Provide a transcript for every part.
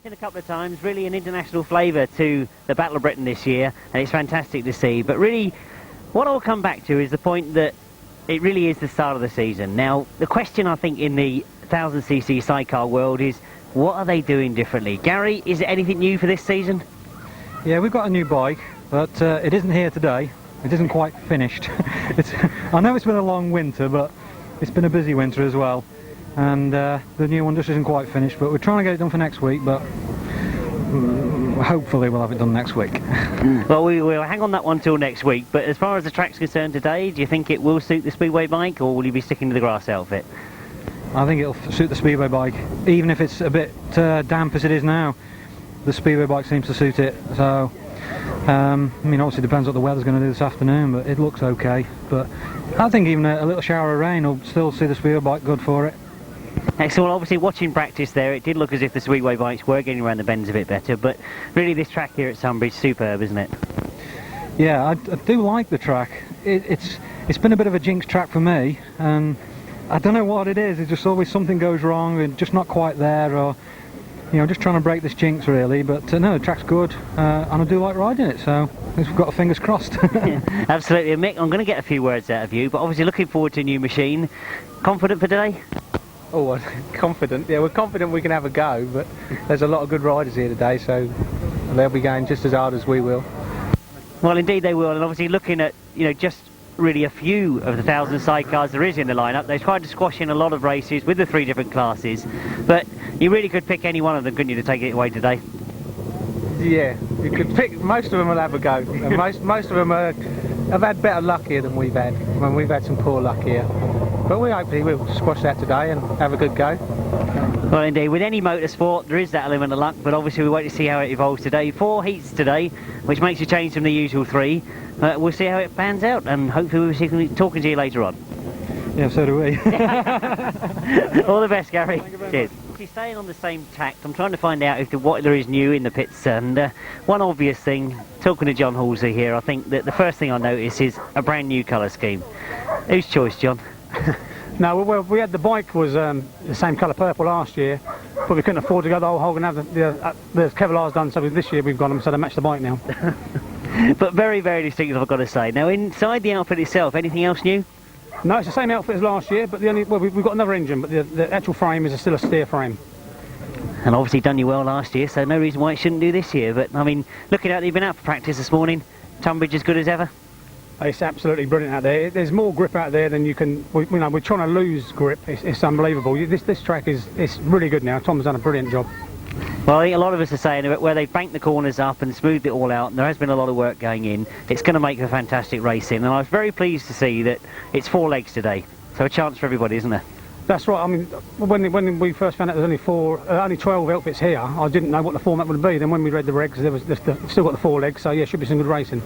mentioned a couple of times, really an international flavour to the Battle of Britain this year, and it's fantastic to see. But really, what I'll come back to is the point that it really is the start of the season. Now, the question I think in the 1000cc sidecar world is, what are they doing differently? Gary, is there anything new for this season? Yeah, we've got a new bike, but it isn't here today. It isn't quite finished. I know it's been a long winter, but it's been a busy winter as well. And the new one just isn't quite finished, but we're trying to get it done for next week, but hopefully we'll have it done next week. Well, we'll hang on that one till next week, but as far as the track's concerned today, do you think it will suit the Speedway bike, or will you be sticking to the grass outfit? I think it'll suit the Speedway bike, even if it's a bit damp as it is now. The Speedway bike seems to suit it, so I mean, obviously it depends what the weather's going to do this afternoon, but it looks okay. But I think even a little shower of rain will still see the Speedway bike good for it. Excellent. Obviously, watching practice there, it did look as if the Speedway bikes were getting around the bends a bit better, but really this track here at Sunbridge, superb, isn't it? Yeah, I do like the track. It's been a bit of a jinx track for me, and I don't know what it is. It's just always something goes wrong, and just not quite there, or you know, just trying to break this jinx really. But no, the track's good, and I do like riding it, so we've got our fingers crossed. Yeah, absolutely. Mick, I'm going to get a few words out of you, but obviously looking forward to a new machine. Confident for today? Oh, confident. Yeah, we're confident we can have a go, but there's a lot of good riders here today, so they'll be going just as hard as we will. Well, indeed they will, and obviously looking at, you know, just really a few of the 1000 sidecars there is in the lineup. They've tried to squash in a lot of races with the 3 different classes, but you really could pick any one of them, couldn't you, to take it away today? Yeah, you could pick. Most of them will have a go, and most of them have had better luck here than we've had. I mean, we've had some poor luck here, but we hopefully will squash that today and have a good go. Well, indeed, with any motorsport there is that element of luck, but obviously we wait to see how it evolves today. 4 heats today, which makes a change from the usual 3. We'll see how it pans out, and hopefully we'll see talking to you later on. Yeah, so do we. All the best, Gary. Cheers. Staying on the same tack, I'm trying to find out if what there is new in the pits, and one obvious thing, talking to John Halsey here, I think that the first thing I notice is a brand new colour scheme. Whose choice, John? No, well, we had the bike was the same colour purple last year, but we couldn't afford to go the whole hog and have the Kevlar's done, so this year we've got them, so they match the bike now. But very, very distinctive, I've got to say. Now, inside the outfit itself, anything else new? No, it's the same outfit as last year, but we've got another engine, but the actual frame is still a steer frame. And obviously done you well last year, so no reason why it shouldn't do this year. But I mean, looking at it, you've been out for practice this morning. Tunbridge as good as ever? It's absolutely brilliant out there. There's more grip out there than you can. We're trying to lose grip. It's unbelievable. This track is really good now. Tom's done a brilliant job. Well, I think a lot of us are saying that where they've banked the corners up and smoothed it all out, and there has been a lot of work going in, it's going to make for fantastic racing. And I was very pleased to see that it's 4 legs today, so a chance for everybody, isn't there? That's right. I mean, when we first found out there was only 12 outfits here, I didn't know what the format would be. Then when we read the regs, there was still got the 4 legs, so yeah, should be some good racing.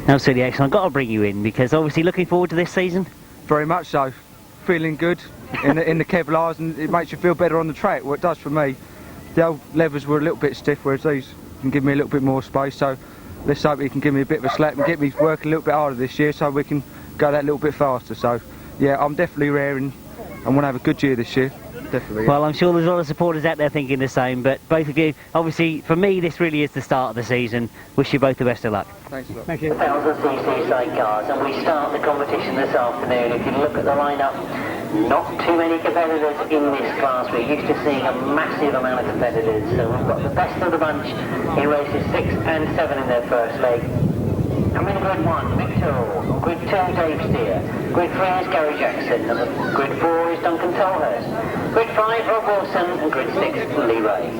Absolutely excellent. I've got to bring you in because obviously looking forward to this season. Very much so. Feeling good in the Kevlars, and it makes you feel better on the track. Well, it does for me. The old levers were a little bit stiff, whereas these can give me a little bit more space. So let's hope he can give me a bit of a slap and get me working a little bit harder this year, so we can go that little bit faster. So yeah, I'm definitely raring. I want to have a good year this year. Definitely. Well, I'm sure there's a lot of supporters out there thinking the same, but both of you, obviously, for me, this really is the start of the season. Wish you both the best of luck. Thanks a lot. Thank you. 1000cc sidecars, and we start the competition this afternoon. If you look at the lineup, not too many competitors in this class. We're used to seeing a massive amount of competitors, so we've got the best of the bunch in races 6 and 7 in their first leg. I'm in grid 1, Victor. Grid 2, Dave Steer. Grid 3 is Gary Jackson. And grid 4 is Duncan Tolhurst. Grid 5, Rob Wilson. And grid 6, Lee Ray.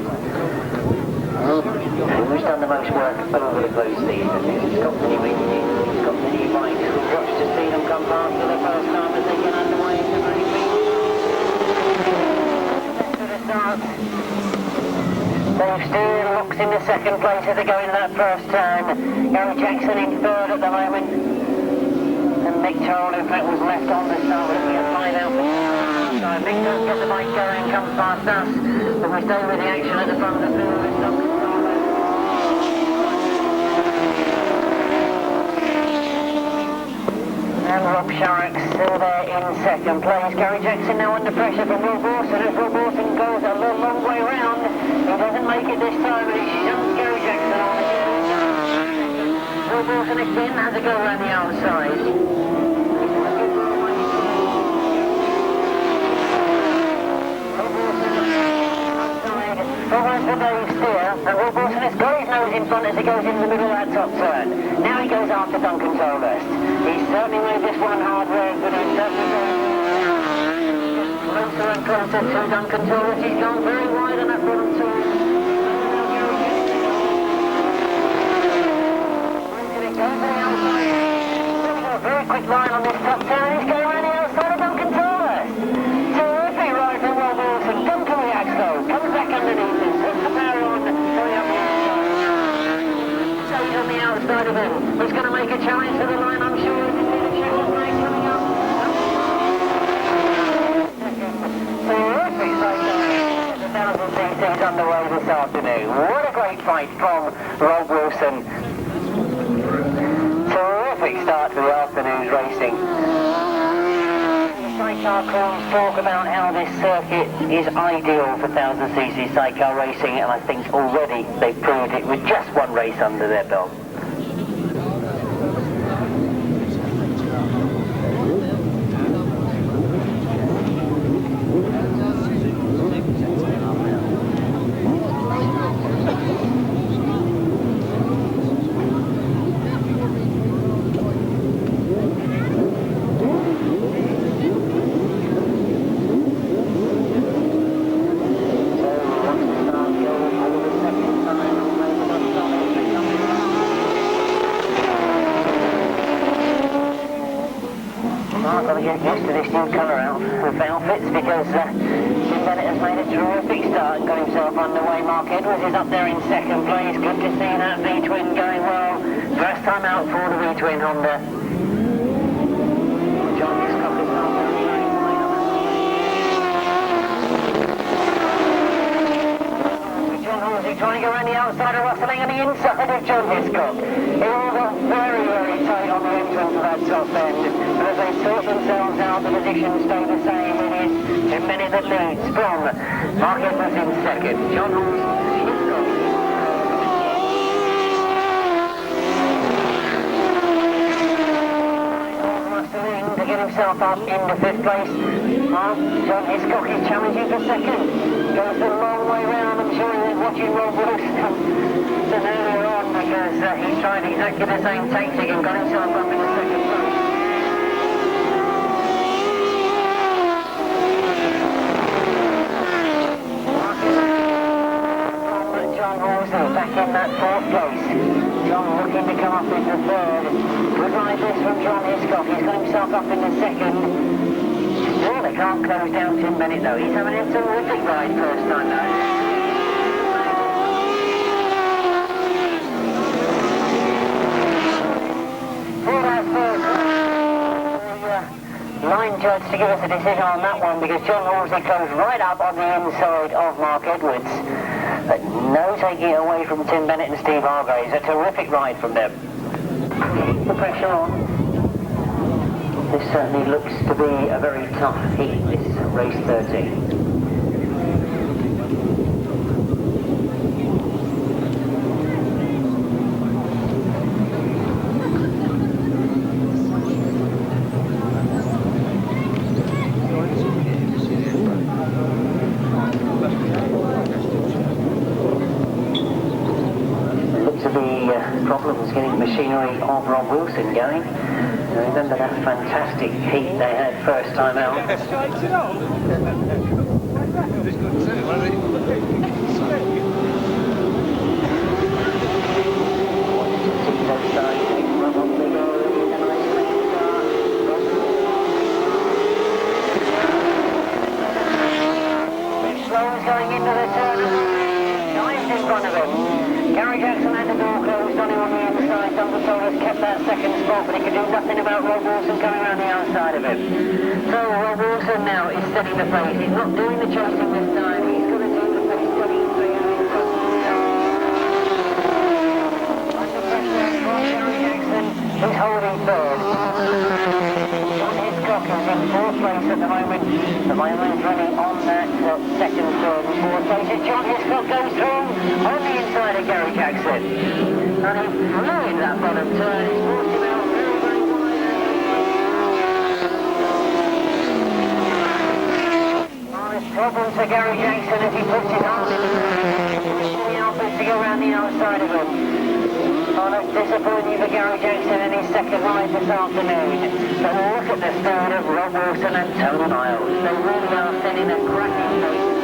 Who's done the most work over the close season? He's got the new engine, he's got the new bike. We'll watch to see them come past for the first time as they get underway into racing. To the start. Dave Steer locks in the second place as they go into that first turn. Gary Jackson in third at the moment. And Mick Toll, in fact, was left on the start, but we have 5 out. So if Mick does get the bike going, comes past us, but we stay with the action at the front of the field. And Rob Sharrock's still there in second place. Gary Jackson now under pressure from Rob Wilson as Rob Wilson goes a long way round. He doesn't make it this time, but he jumps Gary Jackson on. Rob Wilson again has a go around the outside. Almost for Dave Steer, and Rob Wilson has got his nose in front as he goes into the middle of that top turn. Now he goes after Duncan Tolhurst. He's certainly made this one hard work, but he's certainly going closer and closer to Duncan Tolhurst. He's gone very wide on that bottom turn. A very quick line on this top turn. He's going around the outside of Duncan Tolhurst. Terrific ride from Rob Wilson. Duncan reacts though, comes back underneath him, puts the power on, going up the outside. Stays on the outside of him. He's going to make a challenge to the line, I'm sure. He's going to check the break coming up. Terrific cycle. The 1,000 cc's underway this afternoon. What a great fight from Rob Wilson. Terrific start to the afternoon's racing. Sidecar crews talk about how this circuit is ideal for 1,000cc sidecar racing, and I think already they've proved it with just one race under their belt. I've got to get used to this new colour outfits because Tim Bennett has made a terrific start and got himself underway. Mark Edwards is up there in second place. Good to see that V-twin going well. First time out for the V-twin Honda. John Hiscock is not very wide. John Halsey trying to go around the outside of Rustling and the inside of John Hiscock. It all got very tight on the entrance of that top end. But as they sort themselves out, the positions stay the same. It is Tim Bennett that leads from Mark Edwards in second. John Halsey, Hiscock. Rustling to get himself up into fifth place. John Hiscock is challenging for second. Goes a long way round. I'm sure he's watching Rob Wilson earlier on because he's tried exactly the same tactic and got himself up in the second place. John Halsey back in that fourth place. John looking to come up into third. Good ride this from John Hiscock. He's got himself up in the second. Still, they can't close down Tim Bennett though. He's having a terrific ride first time though. Line judge to give us a decision on that one because John Halsey goes right up on the inside of Mark Edwards. But no taking it away from Tim Bennett and Steve Hargraves. A terrific ride from them. Keep the pressure on. This certainly looks to be a very tough heat, this race 13. Problems getting machinery of Rob Wilson going. Remember that fantastic heat they had first time out. Slows going into the turn. Nice in front of him. Gary Jackson had the door closed on him on the inside. Duncan Tolhurst kept that second spot, but he could do nothing about Rob Wilson coming around the outside of him. So Rob Wilson now is setting the pace. He's not doing the chasing this time. He's going to do the pace studying for him. Under pressure from Gary Jackson, who's holding third. place at the moment. The Miami's running on that second turn. 4 places. John Hiscock goes through on the inside of Gary Jackson. And he flew in that bottom turn. It's forced him out very, very wide. Nice problem for Gary Jackson as he puts his arm in the outfit to go around the outside of him. Oh, that's disappointing for Gary Jackson in his second ride this afternoon. But look at the speed of Rob Wilson and Tony Miles. They really are sending a cracking pace.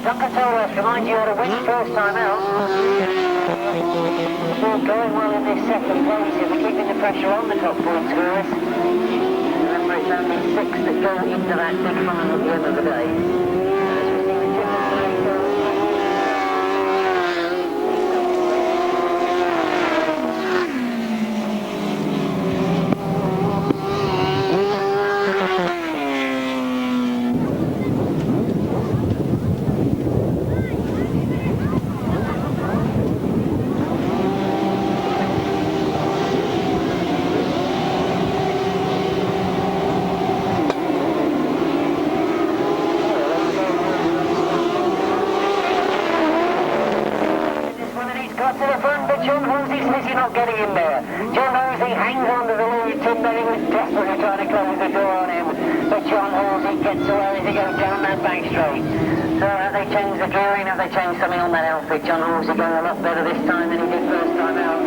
Duncan Tolworth reminds you what a win first time out. Still going well in this second place if we're keeping the pressure on the top point scorers. Remember, it's only 6 that go into that big final at the end of the day. John Halsey says you're not getting in there. John Halsey hangs on to the lead. Tim Bennett was desperately trying to close the door on him. But John Halsey gets away as he goes down that back straight. So have they changed the gearing? Have they changed something on that outfit? John Halsey going a lot better this time than he did first time out.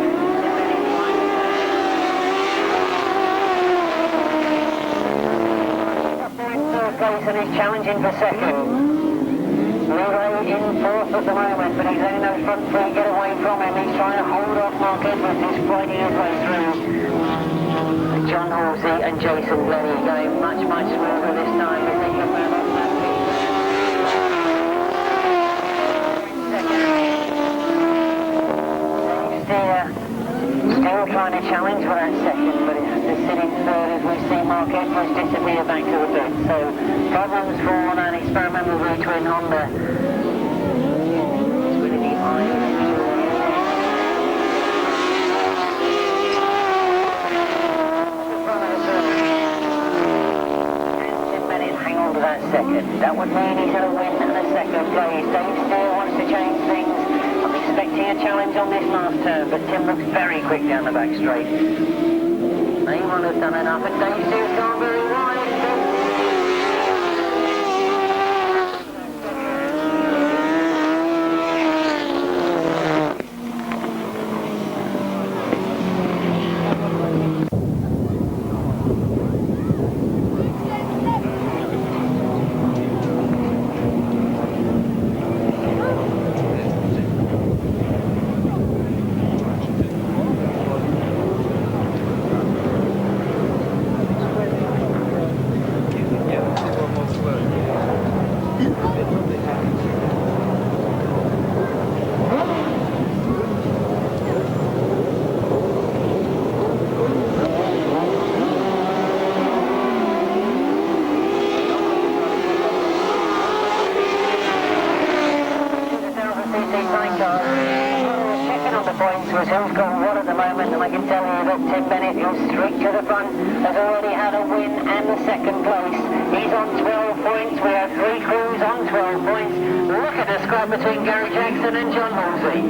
Up there in third place and he's challenging for second. Leroy in fourth at the moment, but he's letting those front three get away from him. He's trying to hold off Mark Edwards, who's fighting his way through. John Halsey and Jason Glenie going much, much smoother this time as they come round off that lead. Still trying to challenge for that second, but it has to sit in third as we see Mark Edwards disappear back to the pit. So problems for an experimental retwin Honda. It's really the Tim Bennett hang on to that second. That would mean he's going to win the second place. Dave Steele wants to change things. I'm expecting a challenge on this last turn, but Tim looks very quick down the back straight. They won't have done enough, and Dave Steele's gone very wide. Who's got one at the moment, and I can tell you that Tim Bennett, who's straight to the front, has already had a win and the second place. He's on 12 points. We have 3 crews on 12 points. Look at the scrap between Gary Jackson and John Halsey.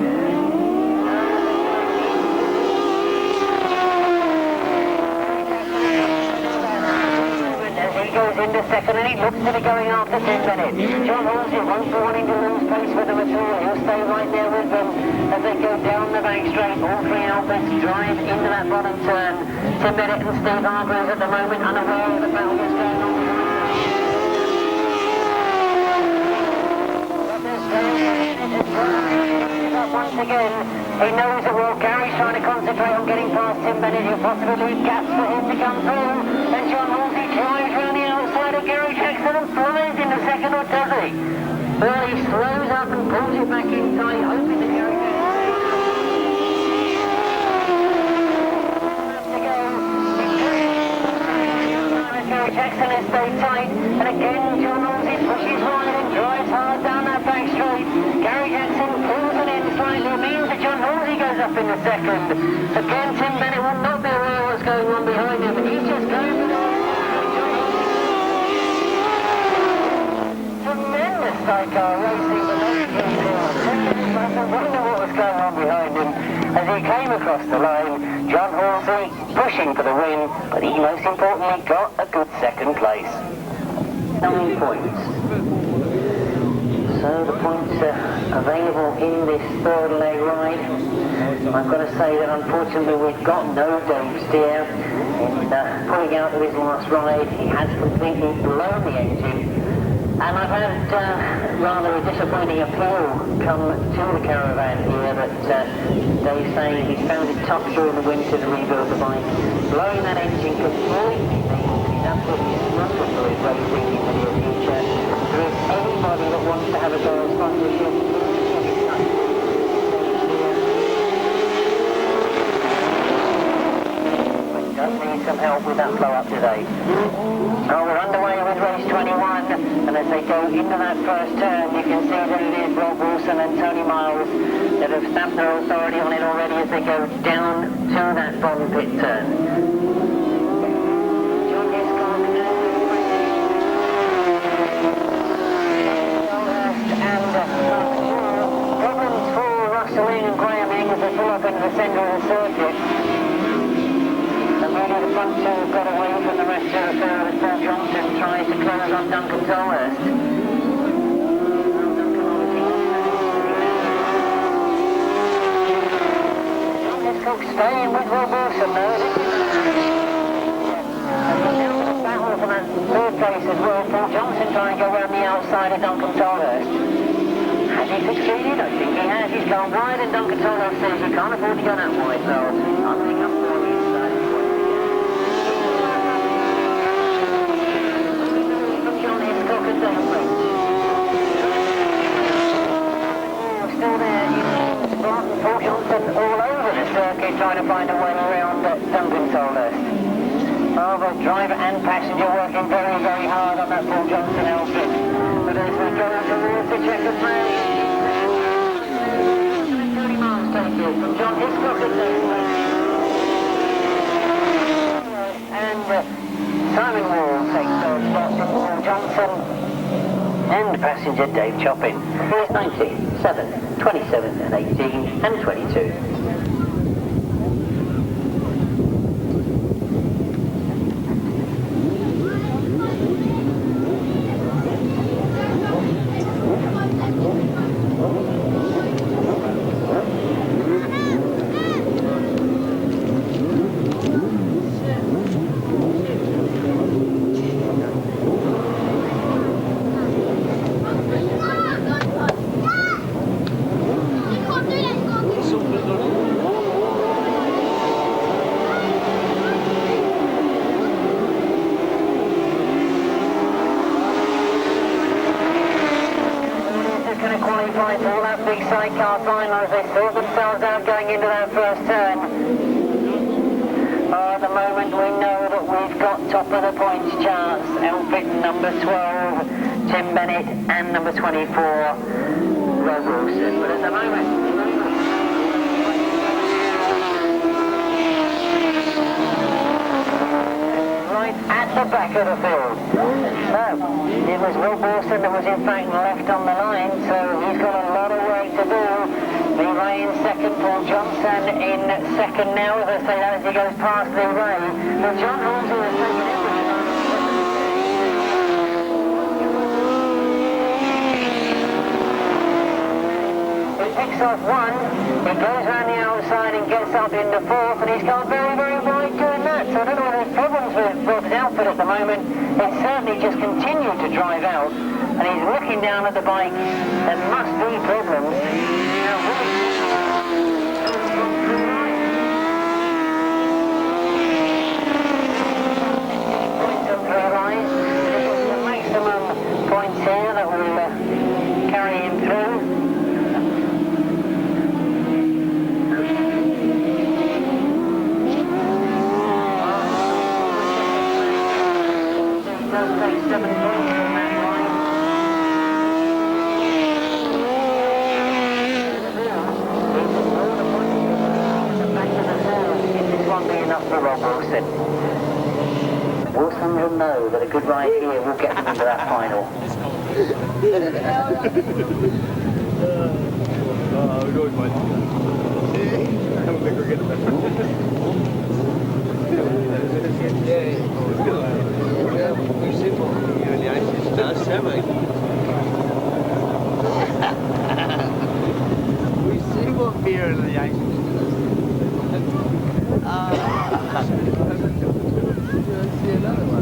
As he goes into second, and he looks to be going after Tim Bennett. John Halsey won't be wanting to lose pace with them at all. He'll stay right there with them as they go down the back straight. All 3 outfits drive into that bottom turn. Tim Bennett and Steve Hargreaves at the moment unaware of the battle that's going on. Once again, he knows that Gary's trying to concentrate on getting past Tim Bennett. He'll possibly leave gaps for him to come through. And John Halsey drives around the outside of Gary Jackson and flies into second, or does he? Well, he slows up and pulls it back inside, hoping that Gary Jackson has stayed tight, and again John Halsey pushes wide and drives hard down that back straight. Gary Jackson pulls it in slightly, means that John Halsey goes up in the second. Again, Tim Bennett will not be aware what's going on behind him. He's just going for the... Tremendous sidecar racing the left field. Tim Bennett must wonder what was going on behind him. As he came across the line, John Halsey pushing for the win, but he most importantly got a good second place. 9 points. So the points are available in this third leg ride. I've got to say that unfortunately we've got no Dave Steer in pulling out of his last ride. He has completely blown the engine. And I've had rather a disappointing appeal come to the caravan here that Dave's saying he's found it tough during the winter to rebuild the bike. Blowing that engine completely means he's absolutely struggled for his racing in the near future. If there is anybody that wants to have a go at sponsorship, does need some help with that flow up today. Oh, we're underway with race 21, and as they go into that first turn, you can see that it is Rob Wilson and Tony Miles that have stamped their authority on it already as they go down to that bottom pit turn. John Hiscock and problems for Russell and Graham Ing as they pull up into the centre of the circuit. The front two got away from the rest of the field as Paul Johnson tries to close on Duncan Tolhurst. Hiscock staying with Rob Wilson though. And now the battle for that third place as well. Paul Johnson trying to go around the outside of Duncan Tolhurst. Has he succeeded? I think he has. He's gone wide and Duncan Tolhurst says you can't afford to go that wide, so I'll pick up for you. Still there, Paul Johnson all over the circuit trying to find a way around Duncan Tolhurst. Oh, the driver and passenger working very, very hard on that Paul Johnson outfit. But as we go towards the checkered flag, 30 miles take it from John Hiscock at and Simon Wall takes third spot from Paul Johnson. And passenger Dave Choppin. Here's 19, 7, 27 and 18 and 22. All that big sidecar final as they sort themselves out going into that first turn. At the moment we know that we've got top of the points charts. Outfit number 12, Tim Bennett, and number 24, Rob Wilson. But at the moment... at the back of the field. So, it was Rob Wilson that was in fact left on the line, so he's got a lot of work to do. Leroy in second, Paul Johnson in second now, as I say that as he goes past Leroy. But John Halsey has taken everything. He picks off one, he goes around the outside and gets up into fourth, and he's gone very, very wide doing that. So I don't know whether there's problems with his outfit at the moment. It's certainly just continued to drive out, and he's looking down at the bike. There must be problems. Points on 3 lines. This is the maximum points here that will carry him through. Does take 7 points from that line. fans will know that a good ride here will get them into that final. We see what beer in the ice. See another one.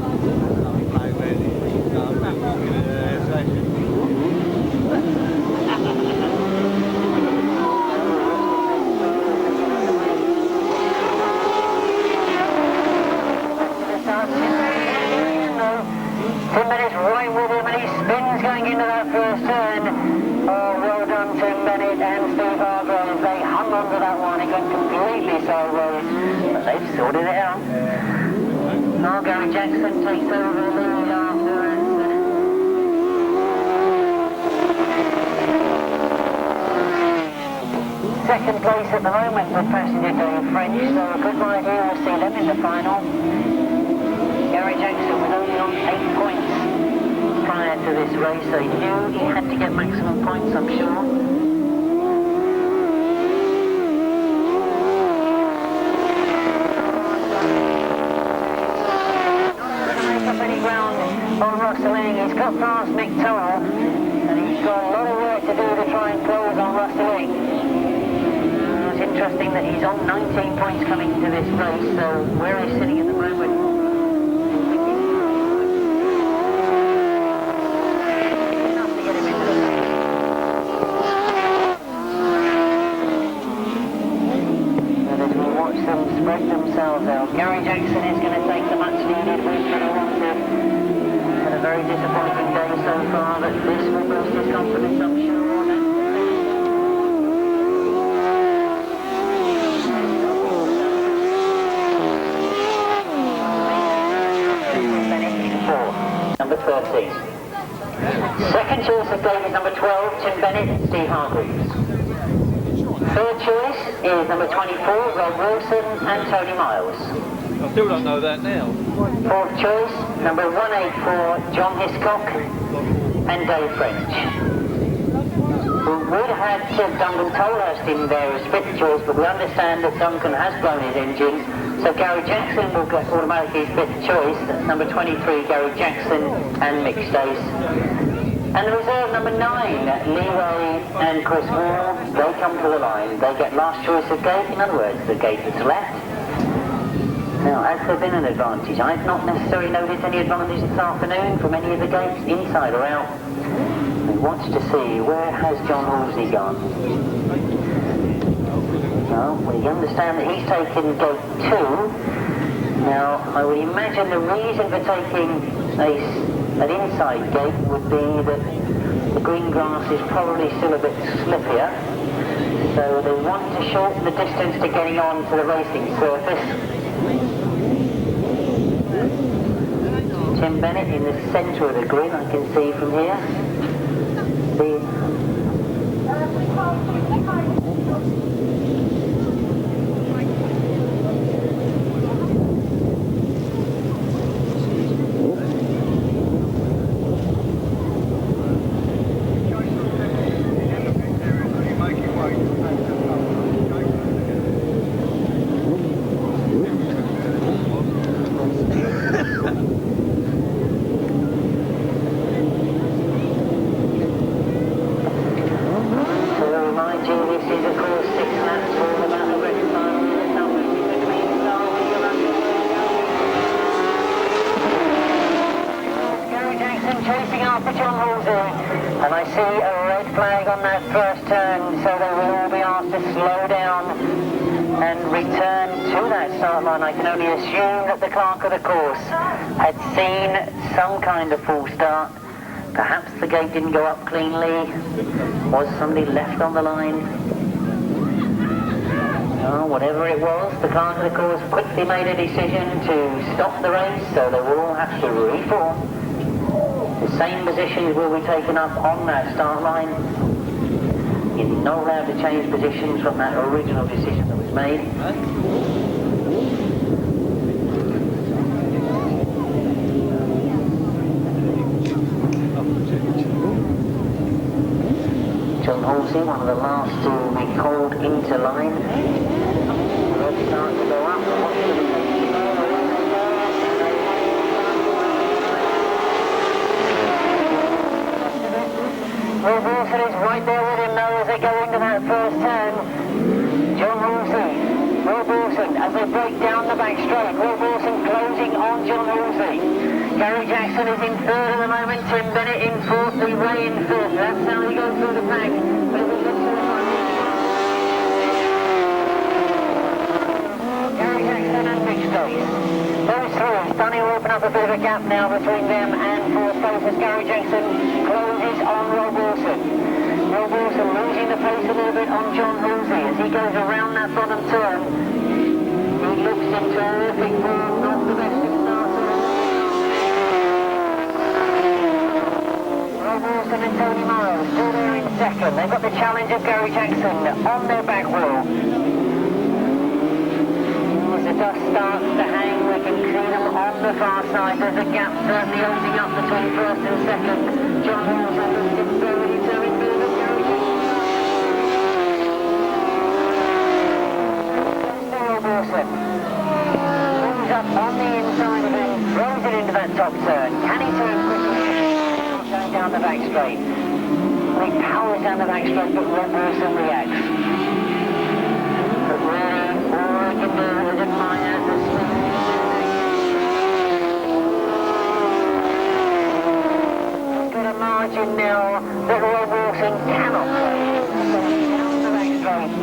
Tim Bennett's right with him and he spins going into that first turn. Oh, well done Tim Bennett and Steve Hargrove. They hung on to that one. It went completely sideways, but they've sorted it out. Now Gary Jackson takes over the lead after and second place at the moment with passenger Dave French, so a good ride here. We'll see them in the final. Gary Jackson was only on 8 points prior to this race. They knew he had to get maximum points, I'm sure. On Rosseling, he's got past Mick Toll and he's got a lot of work to do to try and close on Rosseling. It's interesting that he's on 19 points coming into this race, so where he's sitting at the moment. Enough to get him into the race. And as we watch them spread themselves out, Gary Jackson is going to take the much needed win for the wanted. A very disappointing day so far, but this will boost his confidence, I'm sure. Number 13. Second choice of day is number 12, Tim Bennett and Steve Hargreaves. Third choice is number 24, Rob Wilson and Tony Miles. I still don't know that now. Fourth choice, number 184, John Hiscock and Dave French. We would have had Duncan Tolhurst in there as fifth choice, but we understand that Duncan has blown his engine, so Gary Jackson will get automatically fifth choice. That's number 23, Gary Jackson and Mick Stace. And the reserve number 9, Leeway and Chris Wall, they come to the line. They get last choice of gate, in other words, the gate that's left. Now, has there been an advantage? I've not necessarily noticed any advantage this afternoon from any of the gates, inside or out. We watch to see, where has John Halsey gone? Well, we understand that he's taken gate 2. Now, I would imagine the reason for taking an inside gate would be that the green grass is probably still a bit slippier. So they want to shorten the distance to getting on to the racing surface. Tim Bennett in the centre of the grid, I can see from here. Chasing after John Halsey, and I see a red flag on that first turn, so they will all be asked to slow down and return to that start line. I can only assume that the clerk of the course had seen some kind of false start. Perhaps the gate didn't go up cleanly. Was somebody left on the line? Oh, whatever it was, the clerk of the course quickly made a decision to stop the race, so they will all have to reform. The same positions will be taken up on that start line. You're not allowed to change positions from that original decision that was made. Halsey, one of the last to be called into line. Let's start to go up. Will Wilson is right there with him now as they go into that first turn. John Halsey, Will Wilson as they break down the back straight. Will Wilson closing on John Halsey. Gary Jackson is in third at the moment. Tim Bennett in fourth. Lee Ray in fifth. That's how he goes through the pack. But if we look to the front, Gary Jackson and Big Stace. Those three starting to open up a bit of a gap now between them and fourth place as Gary Jackson closes on Rob Wilson. Rob Wilson losing the pace a little bit on John Halsey as he goes around that bottom turn. He looks in terrific form, not the best of starters. Rob Wilson and Tony Miles still there in second. They've got the challenge of Gary Jackson on their back wheel. As the dust starts to hang, we can see them on the far side. There's a gap certainly opening up between first and second. John Halsey looks in very determined move of Gary Jackson. Rob Wilson moves up on the inside of him, throws it into that top turn. Can he turn quickly? Going down the back straight. He powers down the back straight, but Rob Wilson reacts. But really, all he can do is admire the speed. He's got a margin now that Rob Wilson cannot play. Down the back straight.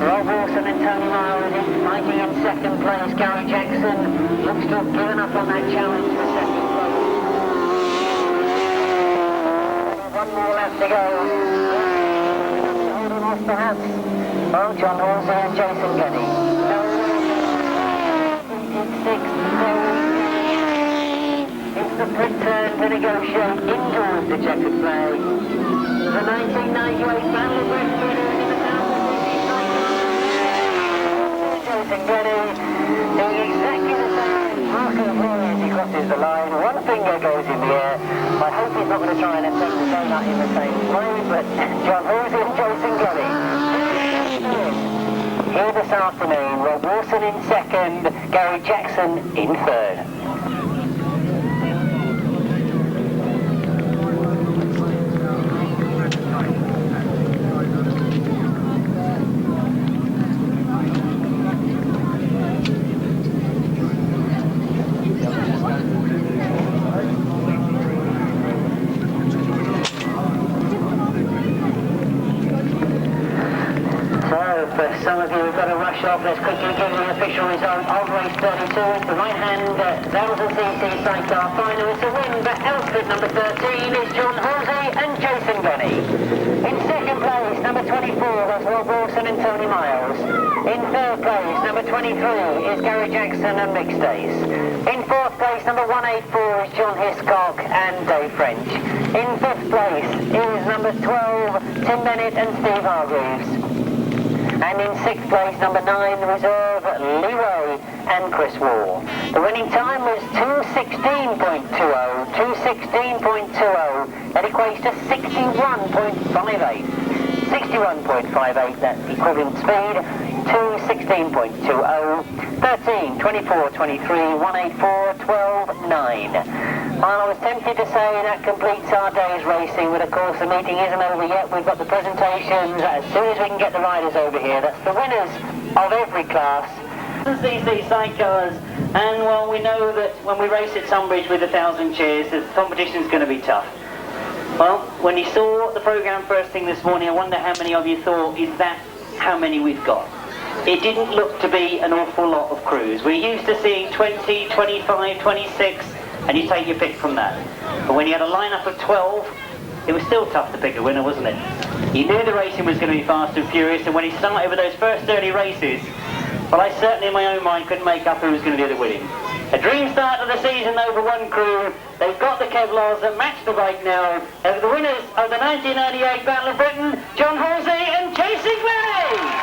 Rob Wilson and Tony Miles fighting in second place. Gary Jackson looks to have given up on that challenge for second place. One more left to go. Hold him off perhaps. Oh, John Halsey and Jason Glenie. It's the pit turn to negotiate in towards the checkered flag. The 1998 Battle of West winners in the Jason Glenie doing exactly the same. Marking Roy as he crosses the line. One finger goes in the air. I hope he's not going to try and attempt to go that in the same way, but John Halsey and Jason Glenie. Here this afternoon, Rob Wilson in second, Gary Jackson in third. Some of you have got to rush off. Let's quickly give the official result of race 32. The right hand, that was a RH Sidecar final. It's a win, but outfit number 13 is John Halsey and Jason Glenie. In second place, number 24 was Rob Wilson and Tony Miles. In third place, number 23 is Gary Jackson and Mick Stace. In fourth place, number 184 is John Hiscock and Dave French. In fifth place is number 12, Tim Bennett and Steve Hargreaves. And in sixth place, number 9, reserve, Lee Ray and Chris Wall. The winning time was 2:16.20, 2:16.20. That equates to 61.58. 61.58, that's equivalent speed, 2:16.20, 13, 24, 23, 184, 12, 9. I was tempted to say that completes our day's racing, but of course the meeting isn't over yet. We've got the presentations as soon as we can get the riders over here. That's the winners of every class. These sidecars, and well, we know that when we race at Sunbridge with 1,000 chairs, the competition's going to be tough. Well, when you saw the programme first thing this morning, I wonder how many of you thought, is that how many we've got? It didn't look to be an awful lot of crews. We're used to seeing 20, 25, 26, and you take your pick from that. But when you had a lineup of 12, it was still tough to pick a winner, wasn't it? You knew the racing was going to be fast and furious, and when he started with those first early races, well, I certainly in my own mind couldn't make up who was going to do the winning. A dream start of the season though for one crew. They've got the Kevlars that match the bike now. They're the winners of the 1998 Battle of Britain, John Halsey and Jason Glenie.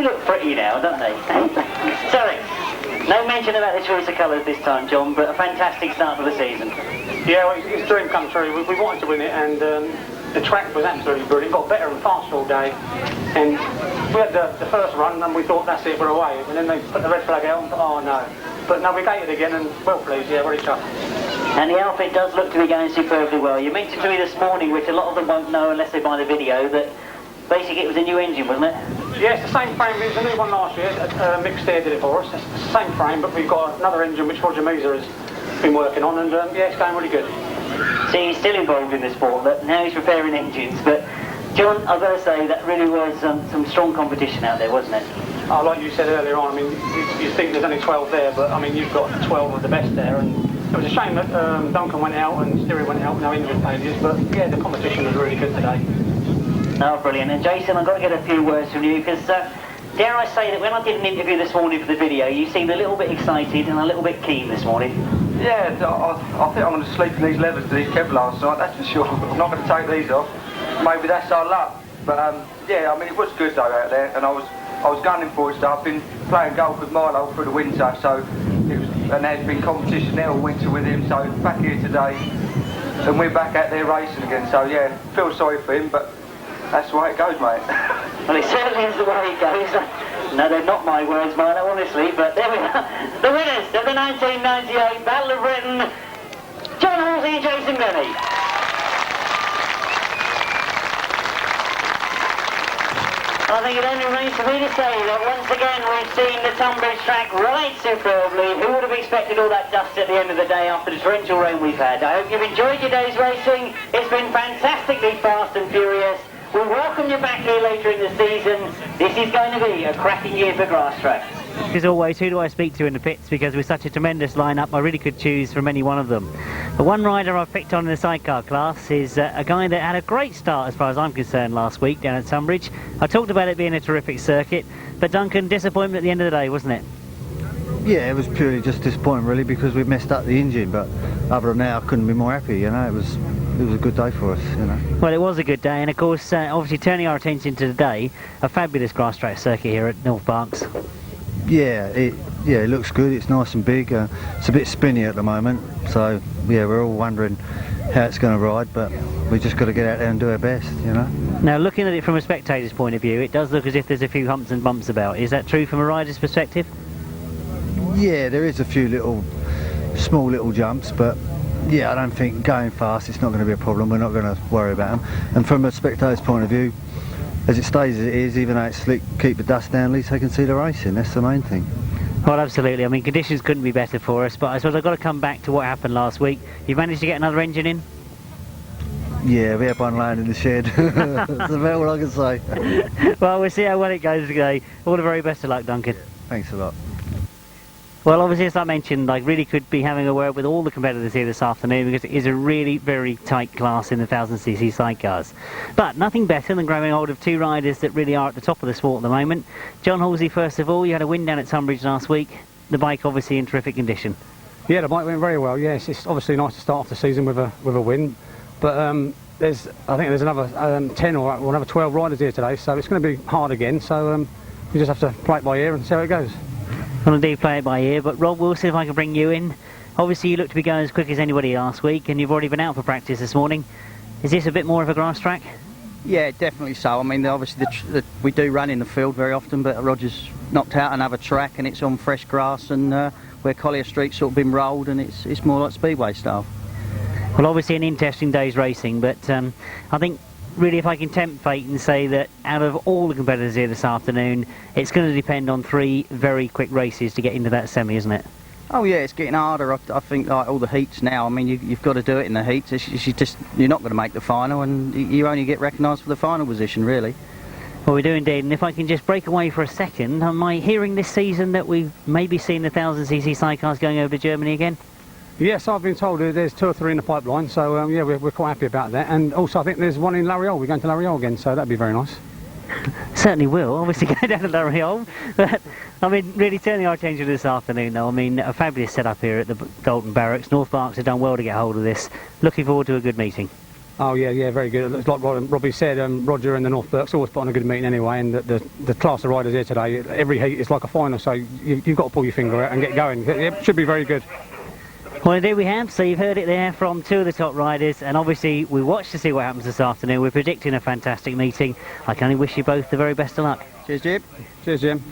do look pretty now, don't they? Sorry, no mention about the choice of colours this time, John, but a fantastic start to the season. Yeah, well, it's a dream come true. We wanted to win it, and the track was absolutely brilliant. It got better and faster all day, and we had the first run, and we thought that's it, we're away. And then they put the red flag out, and thought, oh no. But navigated again, and well pleased, yeah, very tough. And the outfit does look to be going superbly well. You mentioned to me this morning, which a lot of them won't know unless they buy the video, that basically it was a new engine, wasn't it? Yeah, it's the same frame. It was a new one last year. Mixed Steer did it for us. It's the same frame, but we've got another engine which Roger Measer has been working on, and yeah, it's going really good. See, he's still involved in the sport, but now he's repairing engines. But John, I've got to say, that really was some strong competition out there, wasn't it? Oh, like you said earlier on, I mean, you think there's only 12 there, but I mean, you've got 12 of the best there, and it was a shame that Duncan went out and Stewie went out, no injury failures, but yeah, the competition was really good today. Oh, brilliant. And Jason, I've got to get a few words from you, because dare I say that when I did an interview this morning for the video, you seemed a little bit excited and a little bit keen this morning. Yeah, I think I'm going to sleep in these leathers to these Kevlars tonight, that's for sure. I'm not going to take these off. Maybe that's our luck. But yeah, I mean, it was good though out there, and I was gunning for it. So I've been playing golf with Milo through the winter, so it was, and there's been competition there all winter with him. So back here today, and we're back out there racing again. So yeah, feel sorry for him, but that's the way it goes, mate. Well, it certainly is the way it goes. No, they're not my words, Milo, honestly, but there we are. The winners of the 1998 Battle of Britain, John Halsey and Jason Glenie. I think it only remains for me to say that once again we've seen the Tunbridge track ride superbly. Who would have expected all that dust at the end of the day after the torrential rain we've had? I hope you've enjoyed your day's racing. It's been fantastically fast and furious. We'll welcome you back here later in the season. This is going to be a cracking year for Grasstrack. As always, who do I speak to in the pits? Because with such a tremendous lineup, I really could choose from any one of them. The one rider I've picked on in the sidecar class is a guy that had a great start as far as I'm concerned last week down at Tunbridge. I talked about it being a terrific circuit, but Duncan, disappointment at the end of the day, wasn't it? Yeah, it was purely just disappointing really, because we messed up the engine, but other than that I couldn't be more happy, you know. It was a good day for us, you know. Well, it was a good day, and of course obviously turning our attention to today, a fabulous grass track circuit here at North Berks. Yeah, it looks good. It's nice and big. It's a bit spinny at the moment, so yeah, we're all wondering how it's going to ride, but we just got to get out there and do our best, you know. Now, looking at it from a spectator's point of view, it does look as if there's a few humps and bumps about. Is that true from a rider's perspective? Yeah, there is a few small little jumps, but yeah, I don't think going fast it's not going to be a problem. We're not going to worry about them. And from a spectator's point of view, as it stays as it is, even though it's slick, keep the dust down, at least they can see the racing. That's the main thing. Well, absolutely. I mean, conditions couldn't be better for us, but I suppose I've got to come back to what happened last week. You managed to get another engine in? Yeah, we had one laying in the shed. That's about all I can say. Well, we'll see how well it goes today. All the very best of luck, Duncan. Thanks a lot. Well, obviously, as I mentioned, I really could be having a word with all the competitors here this afternoon, because it is a really very tight class in the 1000cc sidecars. But nothing better than grabbing hold of two riders that really are at the top of the sport at the moment. John Halsey, first of all, you had a win down at Tunbridge last week. The bike obviously in terrific condition. Yeah, the bike went very well. Yes, it's obviously nice to start off the season with a win, but I think there's another 10 or another 12 riders here today, so it's going to be hard again. So we just have to play it by ear and see how it goes. Well, I do play it by ear, but Rob, we'll see if I can bring you in. Obviously, you look to be going as quick as anybody last week, and you've already been out for practice this morning. Is this a bit more of a grass track? Yeah, definitely so. I mean, obviously we do run in the field very often, but Roger's knocked out another track, and it's on fresh grass, and where Collier Street's sort of been rolled, and it's more like speedway style. Well, obviously an interesting day's racing, but I think really if I can tempt fate and say that out of all the competitors here this afternoon, it's going to depend on 3 very quick races to get into that semi, isn't it? Oh yeah, it's getting harder. I think like all the heats now, I mean you've got to do it in the heats. You're not going to make the final, and you only get recognised for the final position really. Well, we do indeed, and if I can just break away for a second, am I hearing this season that we've maybe seen the 1000cc sidecars going over to Germany again? Yes, I've been told there's 2 or 3 in the pipeline, so yeah, we're quite happy about that. And also I think there's one in Lariol. We're going to Lariol again, so that'd be very nice. Certainly will, obviously go down to Lariol. But I mean, really turning our attention to this afternoon though, I mean, a fabulous setup here at the Dalton Barracks. North Berks have done well to get hold of this. Looking forward to a good meeting. Oh yeah, very good. It's like Robbie said, Roger and the North Berks always put on a good meeting anyway, and the class of riders here today, every heat is like a final, so you've got to pull your finger out and get going. It should be very good. Well, indeed we have. So you've heard it there from two of the top riders, and obviously we watch to see what happens this afternoon. We're predicting a fantastic meeting. I can only wish you both the very best of luck. Cheers, Jim. Cheers, Jim.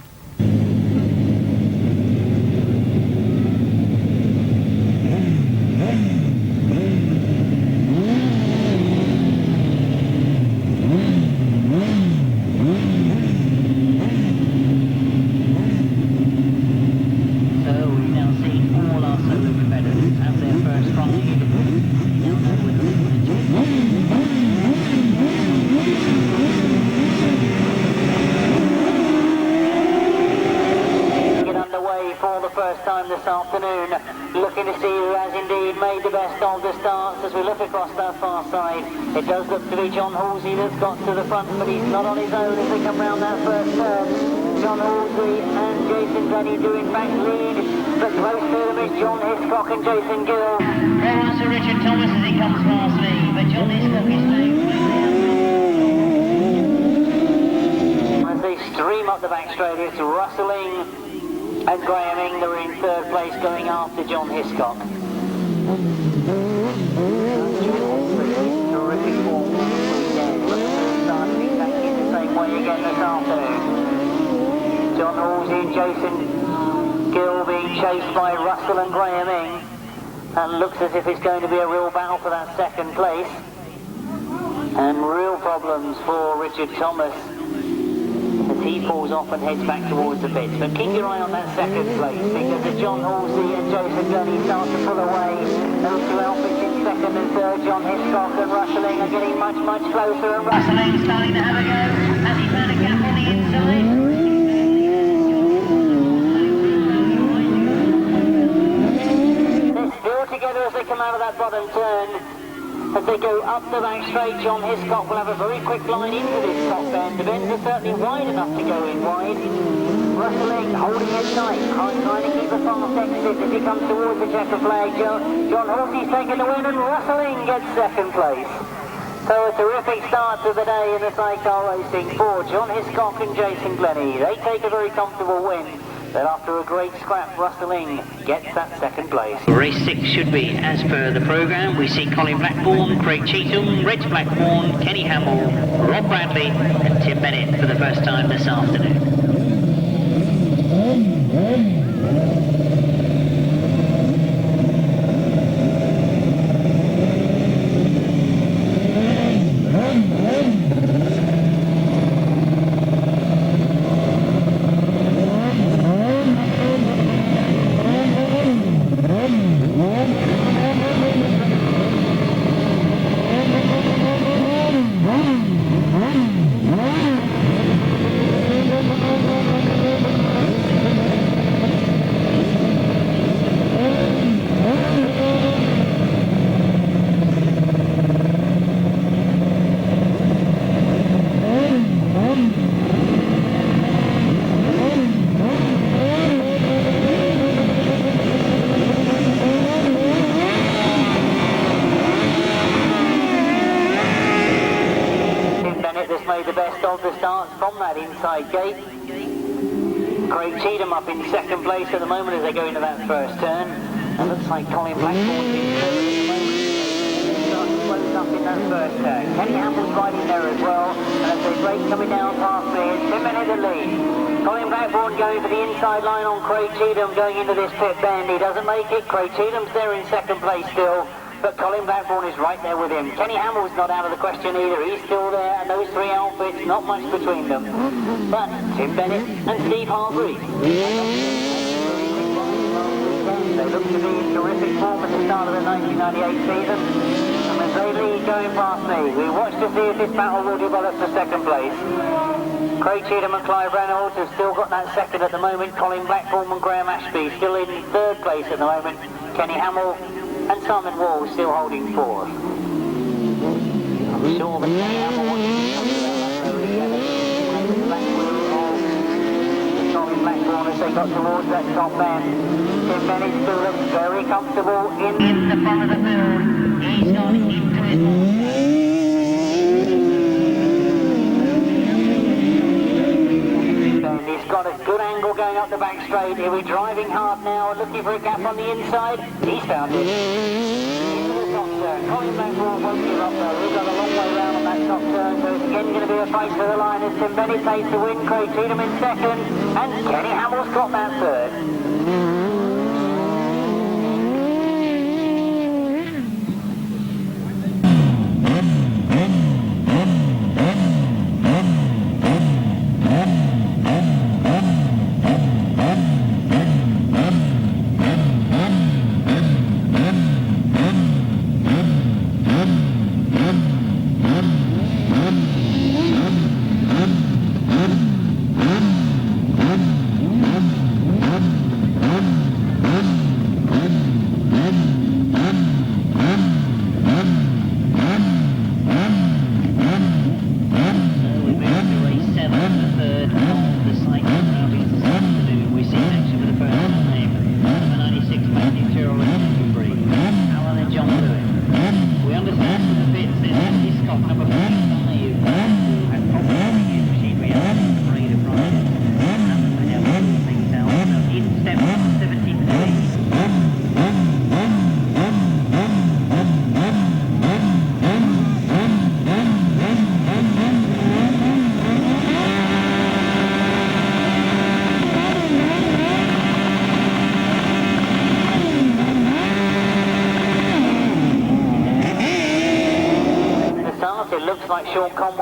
This afternoon, looking to see who has indeed made the best of the starts as we look across that far side. It does look to be John Halsey that's got to the front, but he's not on his own as they come round that first turn. John Halsey and Jason Glenie do in fact lead, but close to them is John Hiscock and Jason Gill. There was Sir Richard Thomas as he comes past me, but John Hiscock is staying as they stream up the back straight, it's rustling and Grahaming, they're in third place going after John Hiscock. Terrific form again. Looks to start exactly the same way again this afternoon. John Halsey and Jason Gill being chased by Russell and Grahaming. And looks as if it's going to be a real battle for that second place. And real problems for Richard Thomas. He pulls off and heads back towards the pits. But keep your eye on that second place, because as John Halsey and Jason Glenie start to pull away, those two outfits in second and third, John Hiscock and Russell are getting much closer, and Russell starting to have a go as he found a gap on the inside. They're still together as they come out of that bottom turn. As they go up the back straight, John Hiscock will have a very quick line into this top bend. The bends are certainly wide enough to go in wide. Russell holding it tight, trying to keep a fast exit as he comes towards the checker flag. John Halsey's taking the win, and Russell gets second place. So a terrific start to the day in the sidecar racing for John Hiscock and Jason Glenie. They take a very comfortable win. But after a great scrap, Russell gets that second place. Race 6 should be as per the programme. We see Colin Blackburn, Craig Cheetham, Reg Blackburn, Kenny Hammill, Rob Bradley and Tim Bennett for the first time this afternoon. Gate. Craig Cheetham up in second place at the moment as they go into that first turn. And looks like Colin Blackburn is third at the moment. Starting to close up in that first turn. Kenny Hamill's riding there as well. And as they break coming down past me, it's Tim Bennett in the lead. Colin Blackburn going for the inside line on Craig Cheetham going into this pit bend. He doesn't make it. Craig Cheetham's there in second place still. But Colin Blackburn is right there with him. Kenny Hamill's not out of the question either. He's still there, and those three outfits, not much between them. But Tim Bennett and Steve Hargreaves. They look to be in terrific form at the start of the 1998 season. And as they lead going past me, we watch to see if this battle will develop for second place. Craig Cheetham and Clive Reynolds have still got that second at the moment. Colin Blackburn and Graham Ashby still in third place at the moment. Kenny Hammill and Simon Wall still holding fourth. I'm sure that Kenny Hammill wants to come to that road again. Colin Blackburn as they they got towards that top bend. Tim Bennett still looks very comfortable in the front of the field. He's gone into it. He's got a good angle going up the back straight. He'll be driving hard now, looking for a gap on the inside. He's found it. Into the top turn. Collier Street won't give up though. We've got a long way round on that top turn, so it's again going to be a fight for the line as Tim Bennett takes the win. Craig Cheatham in second, and Kenny Hammill's got that third.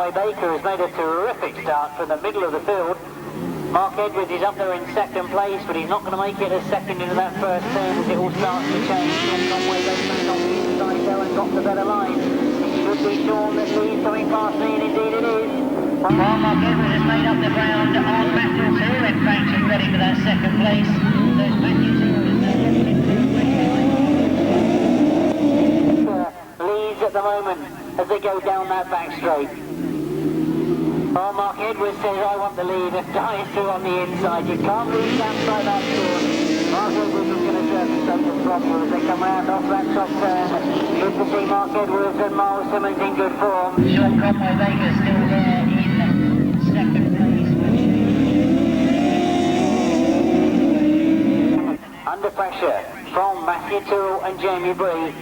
Baker has made a terrific start from the middle of the field. Mark Edwards is up there in second place, but he's not going to make it a second into that first turn as it all starts to change. Sean Conway Baker on the inside there and got the better line. It should be Sean that leads coming past me, and indeed it is. Well, Mark Edwards has made up the ground on Matthew too, in fact, and ready for that second place. There's Matthew too. Leads at the moment as they go down that back straight. Oh, Mark Edwards says, I want the lead, and dies through on the inside. You can't lose that by that score. Mark Edwards is going to turn the second properly as they come round off that top turn. Good to see Mark Edwards and Miles Simmons in good form. Sean Conway Baker still there in second place. Under pressure from Matthew Tyrrell and Jamie Bree.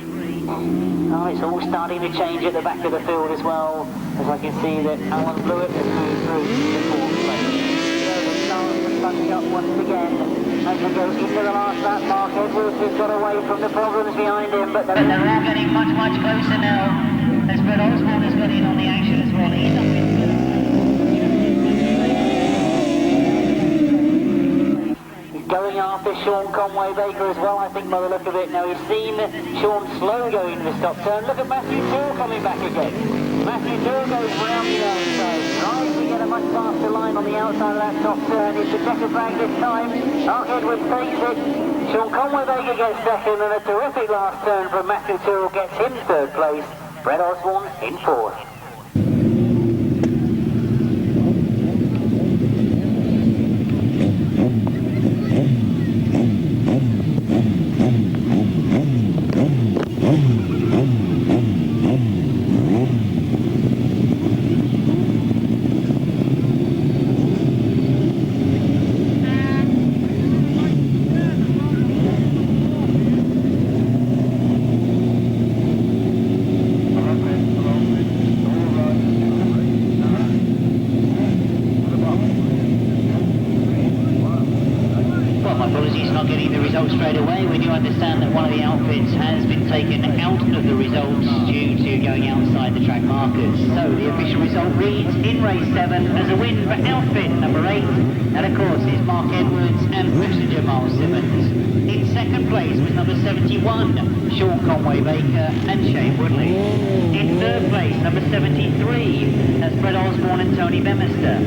Oh, it's all starting to change at the back of the field as well, as I can see that Alan Blewitt has moved through the fourth place. So the stars are bunching up once again as we go into the last lap. Mark Edwards has got away from the problems behind him, but they're all getting much, much closer now, as Brett Osborne has got in on the action as well. He's up in going after Sean Conway Baker as well, I think, by the look of it. Now, he's seen Sean slow go into the stop turn. Look at Matthew Tyrrell coming back again. Matthew Tyrrell goes round the outside, tries to get a much faster line on the outside of that top turn. It's the checker flag this time. Mark Edwards takes it. Sean Conway Baker gets second, and a terrific last turn from Matthew Tyrrell gets him third place. Brett Osborne in fourth. Straight away, we do understand that one of the outfits has been taken out of the results due to going outside the track markers. So the official result reads in race 7 as a win for outfit number 8, and of course is Mark Edwards and passenger Miles Simmons. In second place was number 71, Sean Conway Baker and Shane Woodley. In third place, number 73, that's Brett Osborne and Tony Bemister.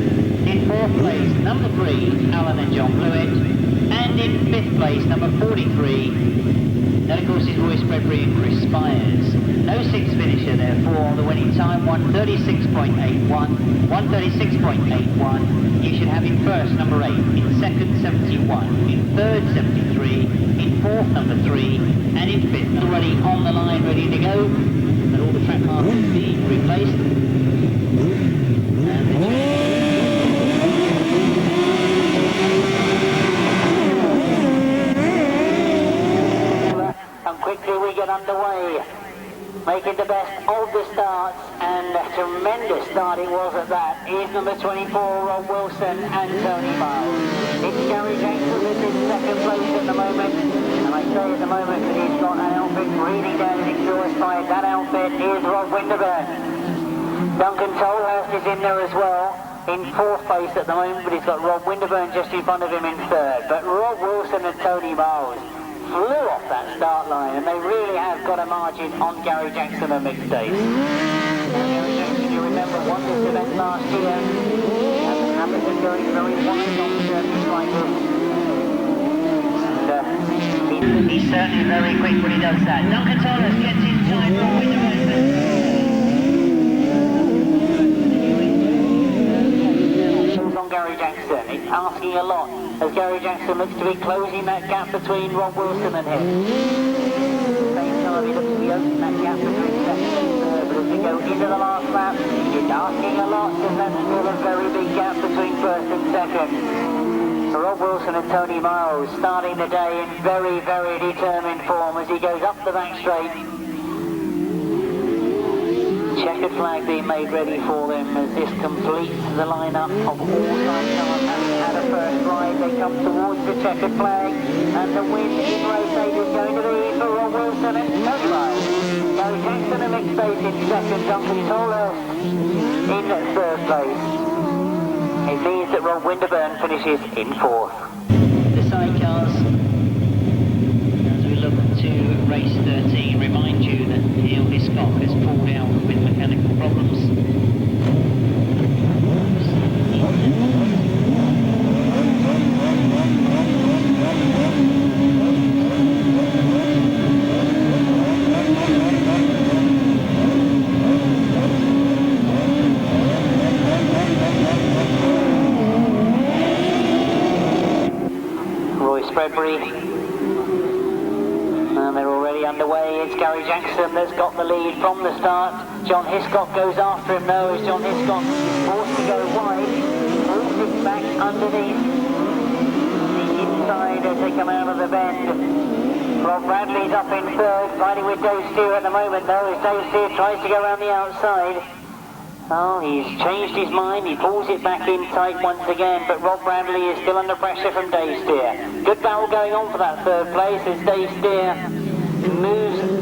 In fourth place, number 3, Alan and John Blewitt. And in fifth place, number 43, Then of course is Royce Bredbury and Chris Spires. No sixth finisher therefore. The winning time 1:36.81. 1:36.81. You should have in first number 8, in second 71, in third 73, in fourth number 3, and in fifth already on the line ready to go. And all the track markers being replaced. And quickly we get underway, making the best of the starts, and a tremendous start it was at that. Here's number 24, Rob Wilson and Tony Miles. It's Gary Jackson who's in second place at the moment, and I say at the moment that he's got an outfit really down in exhaust by that outfit. Here's Rob Winterburn. Duncan Tolhurst is in there as well, in fourth place at the moment, but he's got Rob Winterburn just in front of him in third. But Rob Wilson and Tony Miles flew off that start line, and they really have got a margin on Gary Jackson and Mick Stace. Gary Jackson, you remember, won this event last year, and Hamilton going very wide on certain cycles. And he's certainly very quick when he does that. Duncan Thomas gets in time from Winterburn. On Gary Jackson, it's asking a lot, as Gary Jackson looks to be closing that gap between Rob Wilson and him. Same time he looks to be opening that gap between second and third, but as we go into the last lap, it's asking a lot, because that's still a very big gap between first and second. Rob Wilson and Tony Miles starting the day in very, very determined form as he goes up the back straight. Checkered flag being made ready for them as this completes the lineup of all sidecars. Having had a first ride, they come towards the checkered flag, and the win in race 8 is going to be for Rob Wilson and Tony Miles. Gary Jackson and Mick Stace in second, Duncan Tolhurst in third place. It means that Rob Winterburn finishes in fourth. The sidecars, as we look to race 13, remind you that Neil Hiscock has pulled out with mechanical problems. Royce Bredbury. And they're already underway. It's Gary Jackson that's got the lead from the start. John Hiscock goes after him though, as John Hiscock is forced to go wide. Pulls it back underneath the inside as they come out of the bend. Rob Bradley's up in third, fighting with Dave Steer at the moment though, as Dave Steer tries to go around the outside. Oh, he's changed his mind, he pulls it back in tight once again, but Rob Bradley is still under pressure from Dave Steer. Good battle going on for that third place as Dave Steer moves in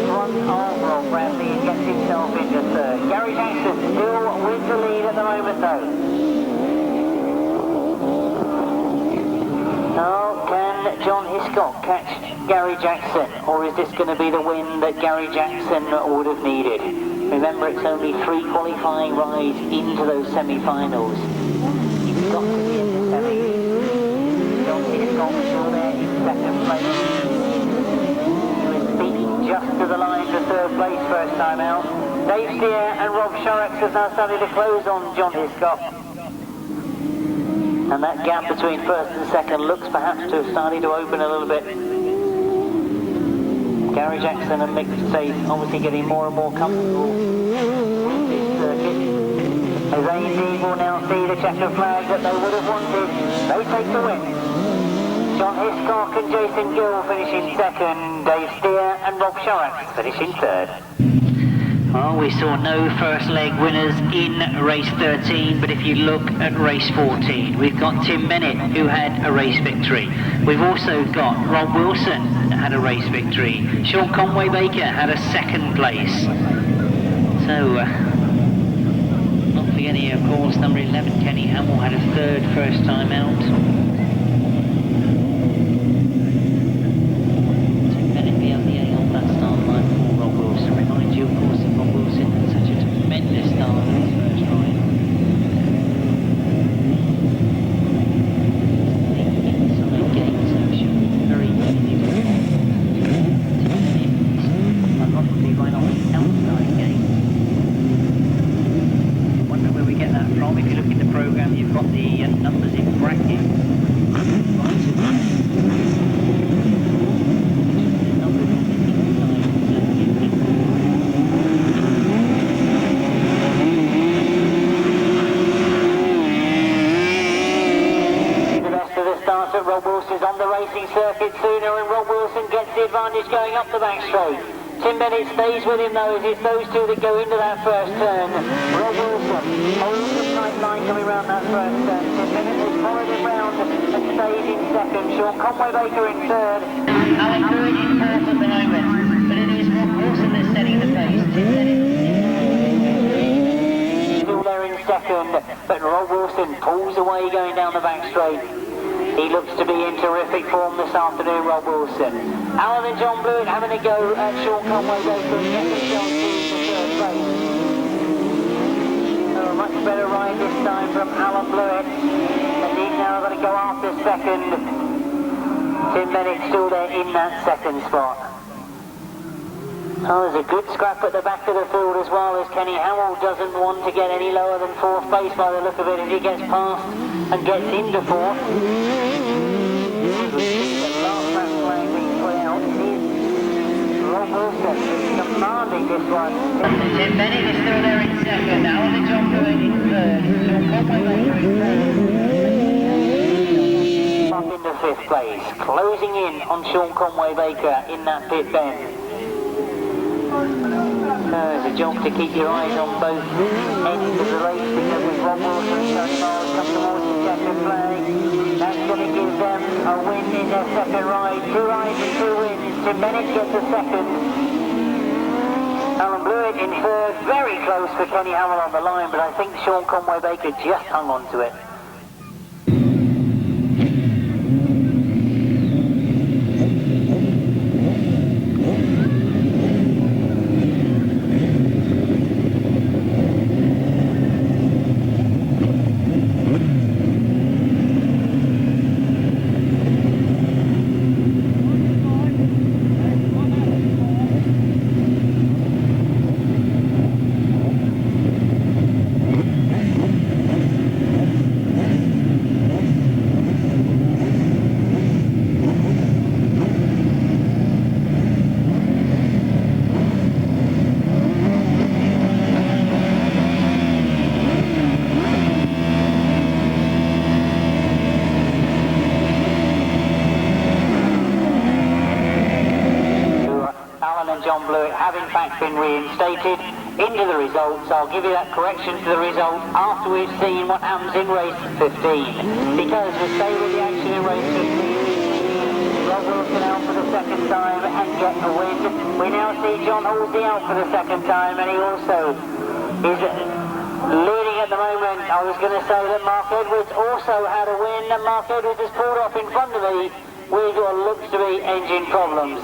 front of Rob Bradley and gets himself into third. Gary Jackson still with the lead at the moment though. Now, can John Hiscock catch Gary Jackson, or is this going to be the win that Gary Jackson would have needed? Remember, it's only 3 qualifying rides into those semi-finals. You've got to be in the semis. John Hiscock still there in second place. He was beaten just to the line for third place first time out. Dave Steer and Rob Shorrocks has now started to close on John Hiscock. And that gap between first and second looks perhaps to have started to open a little bit. Gary Jackson and Mick Stace obviously getting more and more comfortable with this circuit. As they indeed will now see the checkered flag that they would have wanted. They take the win. John Hiscock and Jason Gill finishing second. Dave Steer and Rob Shorrocks finishing third. Well, we saw no first leg winners in race 13, but if you look at race 14, we've got Tim Bennett, who had a race victory. We've also got Rob Wilson, had a race victory. Sean Conway Baker had a second place. So, not forgetting, of course, number 11, Kenny Hammill, had a third first time out. Tim Bennett beyond the A on that start line for Rob Wilson. Remind you, of course, that Rob Wilson had such a tremendous start in his first ride. The inside gate section, very easy to I've got the numbers in brackets. Rob Wilson's on the racing circuit sooner, and Rob Wilson gets the advantage going up the back straight. Tim Bennett stays with him though, as it's those two that go into that first turn. Rob Wilson holds the tight line coming round that first turn. Tim Bennett has followed him round and stays in second. Sean Conway-Baker in third. Alan Blewitt in fourth at the moment, but it is Rob Wilson that's setting the pace. Tim Bennett still there in second, but Rob Wilson pulls away going down the back straight. He looks to be in terrific form this afternoon, Rob Wilson. Alan and John Blewitt having a go at Sean Conway-Baker and getting themselves to third place. So a much better ride this time from Alan Blewitt. And he's now going to go after second. Tim Bennett still there in that second spot. Oh, there's a good scrap at the back of the field as well, as Kenny Hammill doesn't want to get any lower than fourth place by the look of it as he gets past and gets into fourth. The last lap flag being put out is Rob Wilson commanding this one. Tim Bennett is still there in second. Alan and John Blewitt in third. Sean Conway-Baker in third. Up into fifth place, closing in on Sean Conway-Baker in that pit bend. There's a job to keep your eyes on both ends of the race, because with Rob Wilson and Tony Miles come towards the checkered flag, that's going to give them a win in their second ride. 2 rides and 2 wins. Tim Bennett gets a second. Alan Blewitt in third, very close for Kenny Hammill on the line, but I think Sean Conway-Baker just hung on to it. John Blewitt have in fact been reinstated into the results. I'll give you that correction to the result after we've seen what happens in race 15. Because we stay with the action in race 15. Rob Wilson out for the second time and get a win. We now see John Halsey out for the second time, and he also is leading at the moment. I was going to say that Mark Edwards also had a win, and Mark Edwards has pulled off in front of me with what looks to be engine problems.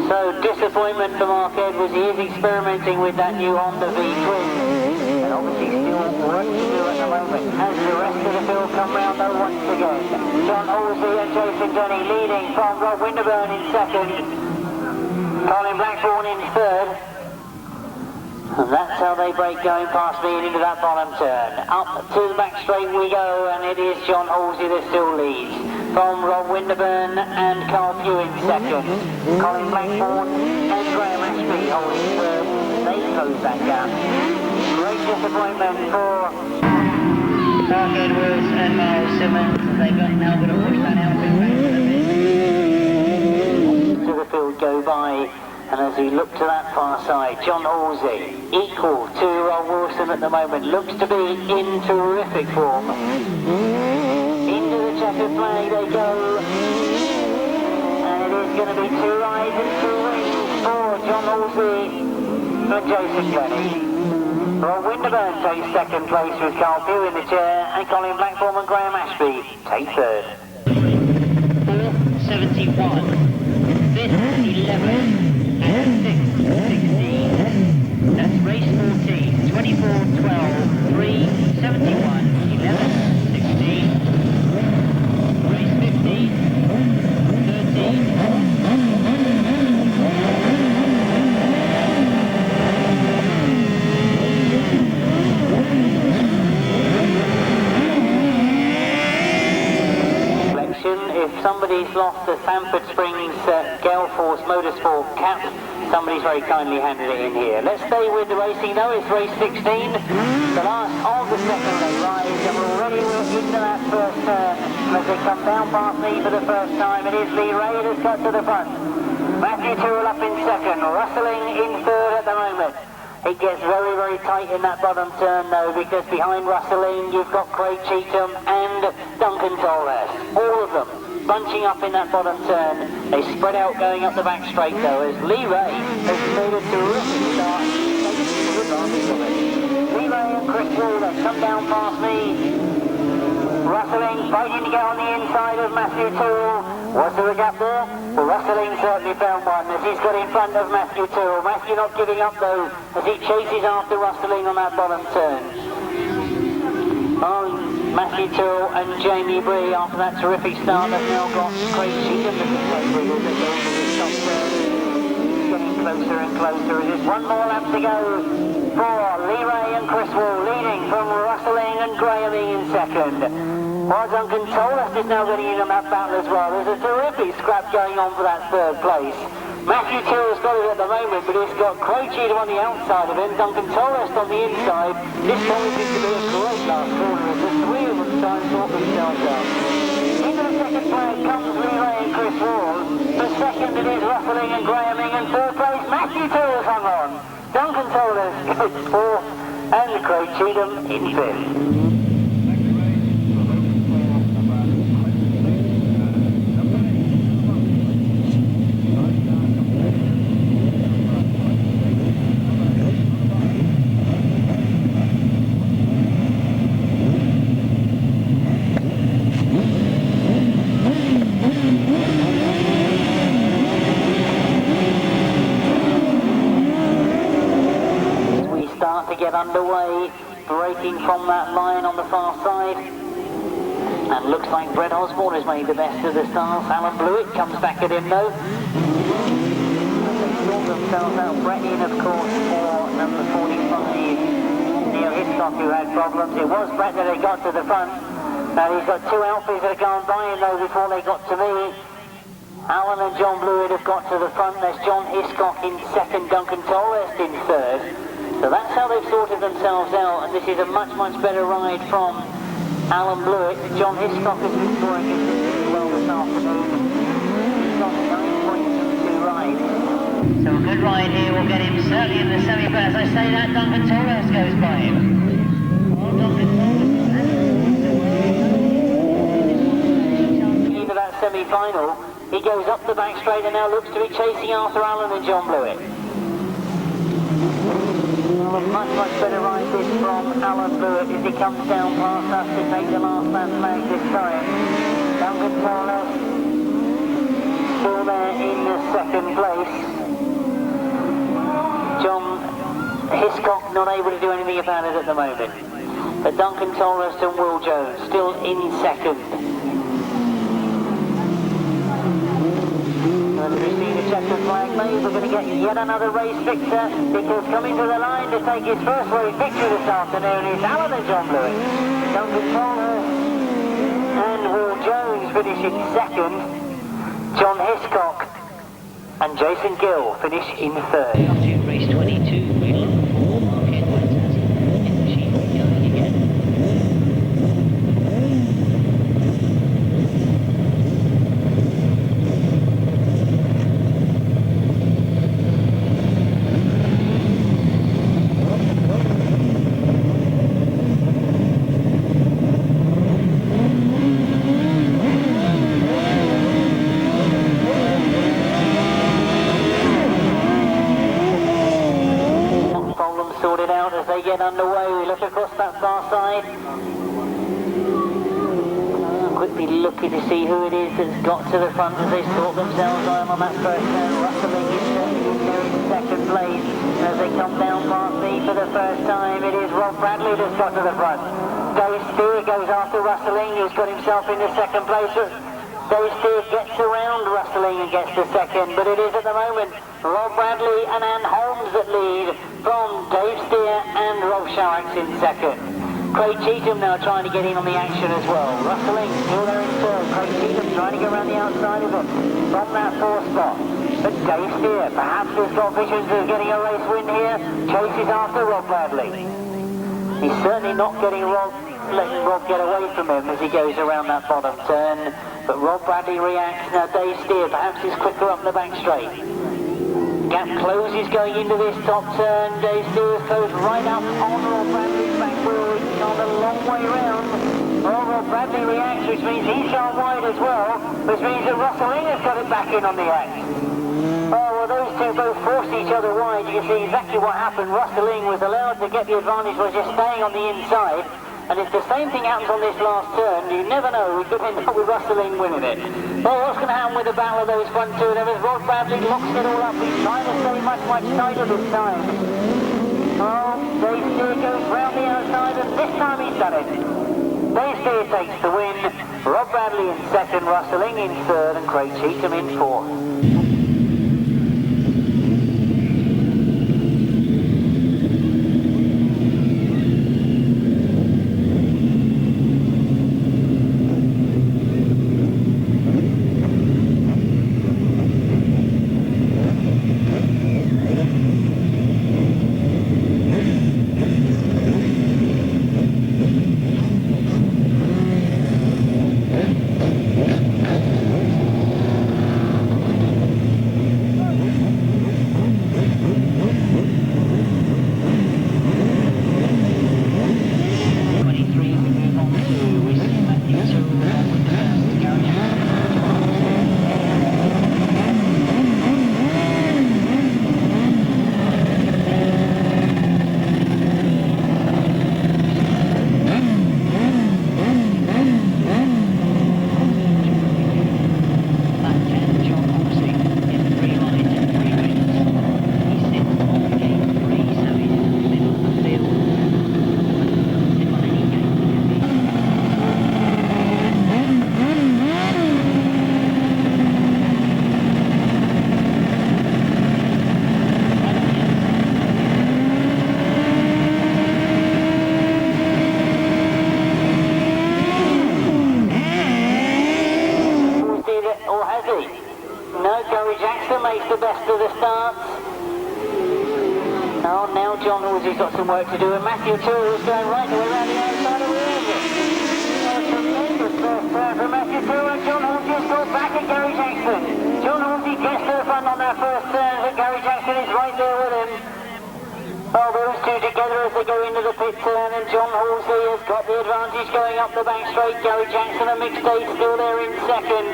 So disappointment for Mark Edwards. He is experimenting with that new Honda V-twin, and obviously still work to do at the moment as the rest of the field come round though once again. John Halsey and Jason Glenie leading from Rob Winterburn in second, Colin Blackburn in third, and that's how they break going past me and into that bottom turn. Up to the back straight we go, and it is John Halsey that still leads from Rob Winterburn and Carl Pugh in second. Colin Blackburn and Graham Ashby holding third. They close that gap. Great disappointment for Mark Edwards and Miles Simmons. They've now got to push that out a bit back to the field go by, and as he looked to that far side, John Halsey, equal to Rob Wilson at the moment, looks to be in terrific form. Checkered flag they go, and it is going to be 2 rides and 2 wins for John Halsey and Jason Glenie. Rob Winterburn takes second place with Carl Pugh in the chair, and Colin Blackburn and Graham Ashby take third. 4th, 71, 5th, 11, and 6th, 16. That's race 14, 24, 12, 3, 71, 11, 16. 13. if somebody's lost the Sanford Springs Gale Force Motorsport cap, somebody's very kindly handed it in here. Let's stay with the racing though. It's race 16, the last of the second leg rise, and already we're into that first turn as they come down past me for the first time. It is Lee Ray that's got to the front. Matthew Toole up in second, rustling in third at the moment. It gets very, very tight in that bottom turn though, because behind Rustling you've got Craig Cheetham and Duncan Torres. All of them bunching up in that bottom turn. They spread out going up the back straight though, as Lee Ray has made a terrific start. Lee Ray and Chris Walder come down past me. Rustling fighting to get on the inside of Matthew Toole. Was there a gap there? Well, Rustling certainly found one as he's got in front of Matthew Toole. Matthew not giving up though as he chases after Rustling on that bottom turn. Oh, Matthew Toole and Jamie Bree after that terrific start have now got Craig Cheetham looking like Wiggle to go over the top turn. Getting closer and closer as there's one more lap to go for Lee Ray and Chris Wall leading from Rustling and Grahaming in second. While Duncan Torres is now getting in on that battle as well. There's a terrific scrap going on for that third place. Matthew Till's got it at the moment, but he's got Craig Cheetham on the outside of him, Duncan Torres on the inside. This one seems to be a great last corner as the three of them try and sort themselves out. Into the second place comes Lee Ray and Chris Wall. For second it is Rustling and Grahaming, and third place Matthew Till's hung on. Duncan Torres goes fourth and Craig Cheetham in fifth. Get underway, breaking from that line on the far side, and looks like Brett Osborne has made the best of the stars. Alan Blewitt comes back at him though. They sort themselves out. Brett in of course for number 45, Neil Hitchcock, who had problems. It was Brett that had got to the front. Now he's got two Alfies that have gone by him though before they got to me. Alan and John Blewitt have got to the front. There's John Hiscock in second, Duncan Torres in third. So that's how they've sorted themselves out, and this is a much, much better ride from Alan Blewitt. John Hiscock has been scoring it well this afternoon. He's got 9 points to ride. So a good ride here will get him certainly in the semi, but as I say that, Duncan Torres goes by him. Oh, Duncan Torres. Into that semi-final, he goes up the back straight and now looks to be chasing after Alan and John Blewitt. A much, much better ride this from Alan Blewitt as he comes down past us to take the last man flag this time. Duncan Torres still there in the second place. John Hiscock not able to do anything about it at the moment. But Duncan Torres and Will Jones still in second. And we see the checkered flag made. We're going to get yet another race victor, because coming to the line to take his first race victory this afternoon is Alan and John Blewitt. Duncan Torres and Will Jones finish in second. John Hiscock and Jason Gill finish in third. Race 22. Get underway, we look across that far side. Quickly looking to see who it is that's got to the front as they sort themselves out on that first turn. Rustling is there in second place as they come down past me for the first time. It is Rob Bradley that's got to the front. Dave Steer goes after Rustling, who's got himself into second place. Dave Steer gets around Rustling and gets to second, but it is at the moment Rob Bradley and Ann Holmes that lead from Dave Steer and Rob Sharrocks in second. Craig Cheetham now trying to get in on the action as well. Rustling, still there in third. Craig Cheetham trying to go around the outside of him from that 4th spot. But Dave Steer perhaps has got visions of getting a race win here. Chases after Rob Bradley. He's certainly not letting Rob get away from him as he goes around that bottom turn. But Rob Bradley reacts. Now Dave Steer perhaps is quicker up the back straight. Gap closes going into this top turn. Dave Steer goes right up on Rob Bradley's back wheel. He's gone a long way round. Well, Rob Bradley reacts, which means he's gone wide as well, which means that Russell Inger's got it back in on the act. Oh, well, those two both forced each other wide. You can see exactly what happened. Russell Ing was allowed to get the advantage by just staying on the inside. And if the same thing happens on this last turn, you never know. We could end up with Russell Ing winning it. Well, what's going to happen with the battle of those front two? There is Rob Bradley locks it all up. He's trying to stay much tighter this time. Oh, Dave Steer goes round the outside, and this time he's done it. Dave Steer takes the win. Rob Bradley in second, Russell Ing in third, and Craig Cheetham in fourth. John Halsey's got some work to do, and Matthew Toole's going right the way around the outside of the engine. Tremendous first turn from Matthew Toole, and John Halsey has got back at Gary Jackson. John Halsey gets to the front on that first turn, but Gary Jackson is right there with him. Oh, those two together as they go into the pit turn, and John Halsey has got the advantage going up the back straight. Gary Jackson and Mick State still there in second.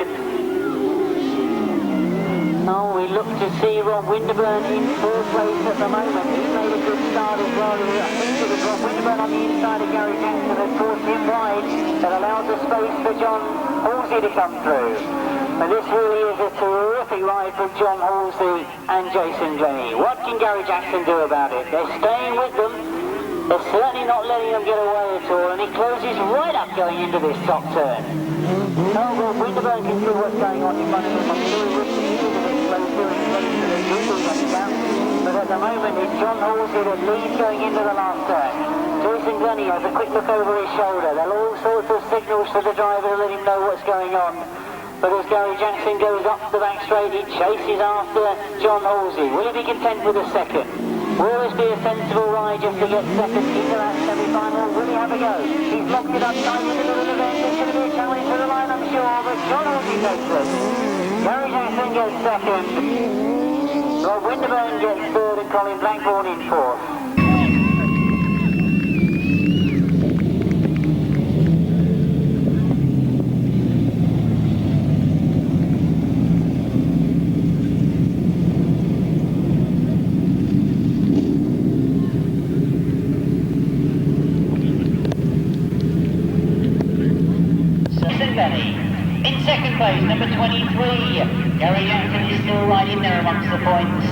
Oh, we look to see Rob Winterburn in third place at the moment. He made a good start as well. I think it was Rob Winterburn on the inside of Gary Jackson that forced him wide. That allows a space for John Halsey to come through. And this really is a terrific ride from John Halsey and Jason Glenie. What can Gary Jackson do about it? They're staying with them. They're certainly not letting them get away at all. And he closes right up going into this top turn. Oh, well, Winterburn can see what's going on in front of him. I'm sure he would see it a bit closer and closer than usual right now. But at the moment, it's John Halsey that leads going into the last turn. Jason Glenie has a quick look over his shoulder. There are all sorts of signals to the driver to let him know what's going on. But as Gary Jackson goes up the back straight, he chases after John Halsey. Will he be content with a second? Will this be a sensible ride just to get second into that semi-final? Will he have a go? He's locked it up tight in the middle of the event. It's going to be a challenge for the line, I'm sure, but John Halsey takes it. Gary Jackson gets second. Rob Winterburn gets third and Colin Blackburn in fourth. In second place, number 23, Gary Jackson is still right in there amongst the points.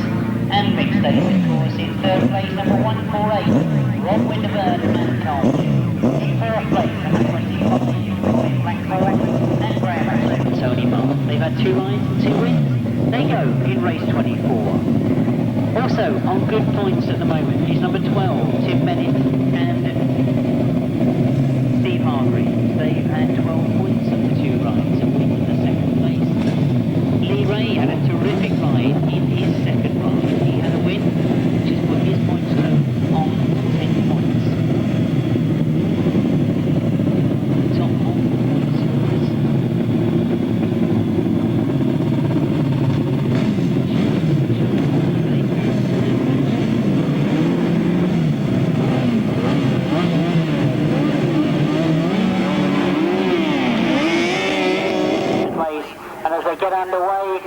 And Mick State, of course, in third place, number 148, Rob Winterburn and Tom. In fourth place, number 25, Colin Blackburn and Graham Ashley and Tony Martin. They've had 2 rides and 2 wins. They go in race 24. Also, on good points at the moment is number 12, Tim Bennett and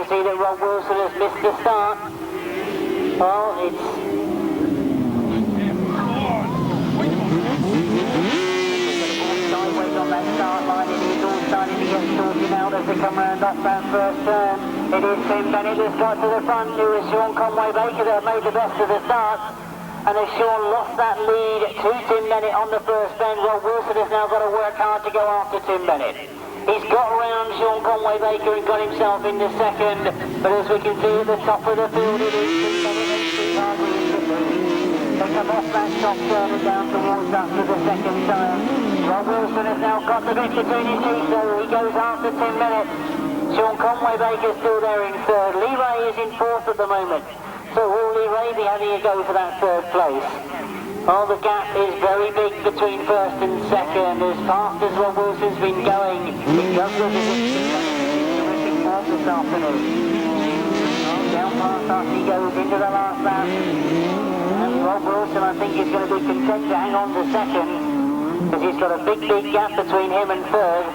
see that Rob Wilson has missed the start. Well, it's... sideways on that start line. It is all starting to get sorted out as they come round off that first turn. It is Tim Bennett that's got to the front. It was Sean Conway Baker that made the best of the start. And as Sean lost that lead to Tim Bennett on the first bend, Rob Wilson has now got to work hard to go after Tim Bennett. He's got around Sean Conway Baker and got himself in the second, but as we can see at the top of the field, it is Tim Bennett and Steve Hargreaves that lead. They come off that top turn and down towards us for the second time. Rob Wilson has now got the bit between his teeth, so he goes after Tim Bennett. Sean Conway Baker still there in third. Lee Ray is in fourth at the moment. So will Lee Ray be having a go for that third place? Well, the gap is very big between first and second. As fast as Rob Wilson's been going, it does look as if he's going to be terrific form this afternoon. Well, down past us he goes into the last lap. And Rob Wilson, I think, is going to be content to hang on to second, because he's got a big gap between him and third.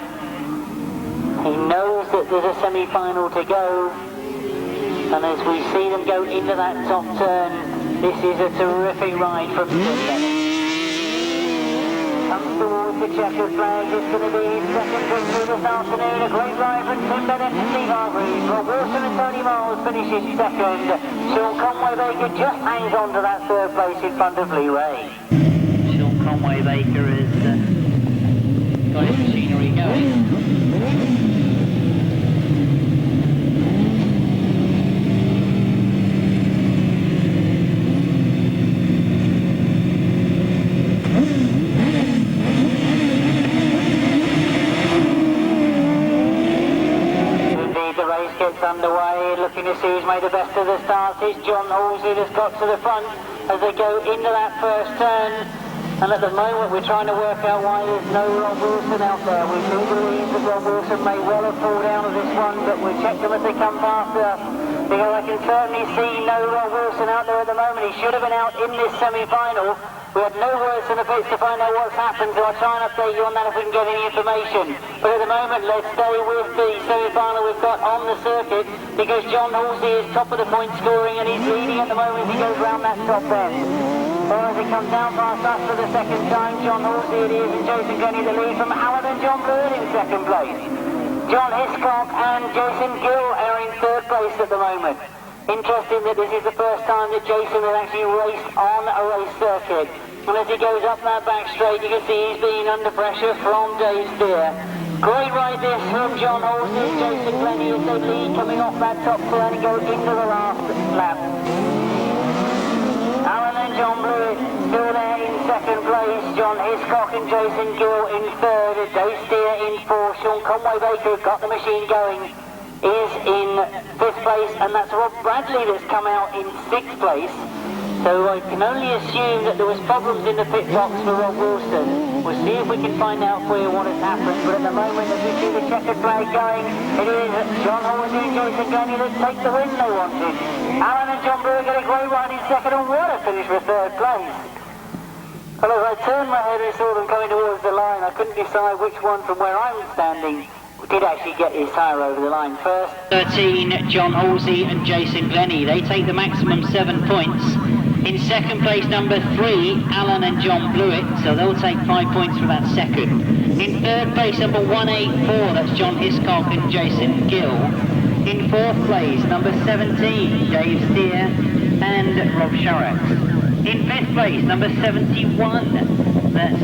He knows that there's a semi-final to go. And as we see them go into that top turn, this is a terrific ride from Tim Bennett. Comes towards the checkered flag. It's going to be his second victory this afternoon. A great ride from Tim Bennett and Steve Hargreaves. Rob Wilson and Tony Miles finishes second. Sean Conway Baker just hangs on to that third place in front of Lee Ray. Sean Conway Baker has got his machinery going. Gets underway, looking to see who's made the best of the start. It's John Halsey that's got to the front as they go into that first turn. And at the moment we're trying to work out why there's no Rob Wilson out there. We do believe that Rob Wilson may well have pulled out of this one, but we'll check them as they come past us. Because I can certainly see no Rob Wilson out there at the moment. He should have been out in this semi-final. We had no words in the pits to find out what's happened, so I'll try and update you on that if we can get any information. But at the moment, let's stay with the semi-final we've got on the circuit, because John Halsey is top of the point scoring and he's leading at the moment as he goes round that top end. Well, as he comes down past us for the second time, John Halsey it is, and Jason Glenie the lead from Alan and John Blewitt in second place. John Hiscock and Jason Gill are in third place at the moment. Interesting that this is the first time that Jason has actually raced on a race circuit. And as he goes up that back straight, you can see he's being under pressure from Dave Steer. Great ride this from John Halsey and Jason Glenie as they lead coming off that top turn and go into the last lap. Alan and John Blewitt still there in second place. John Hiscock and Jason Gill in third. Dave Steer in fourth. Sean Conway Baker got the machine going, is in fifth place, and that's Rob Bradley that's come out in sixth place. So I can only assume that there was problems in the pit box for Rob Wilson. We'll see if we can find out for you what has happened, but at the moment as we see the checkered flag going, it is John Halsey and Jason Glenie that take the win they wanted. Alan and John Brewer get a great ride in second, and what a finish for third place. Well, as I turned my head and saw them coming towards the line, I couldn't decide which one from where I'm standing did actually get his tyre over the line first. 13, John Halsey and Jason Glenie. They take the maximum 7 points. In second place, number 3, Alan and John Blewitt, so they'll take 5 points for that second. In third place, number 184, that's John Hiscock and Jason Gill. In fourth place, number 17, Dave Steer and Rob Sharratt. In fifth place, number 71, that's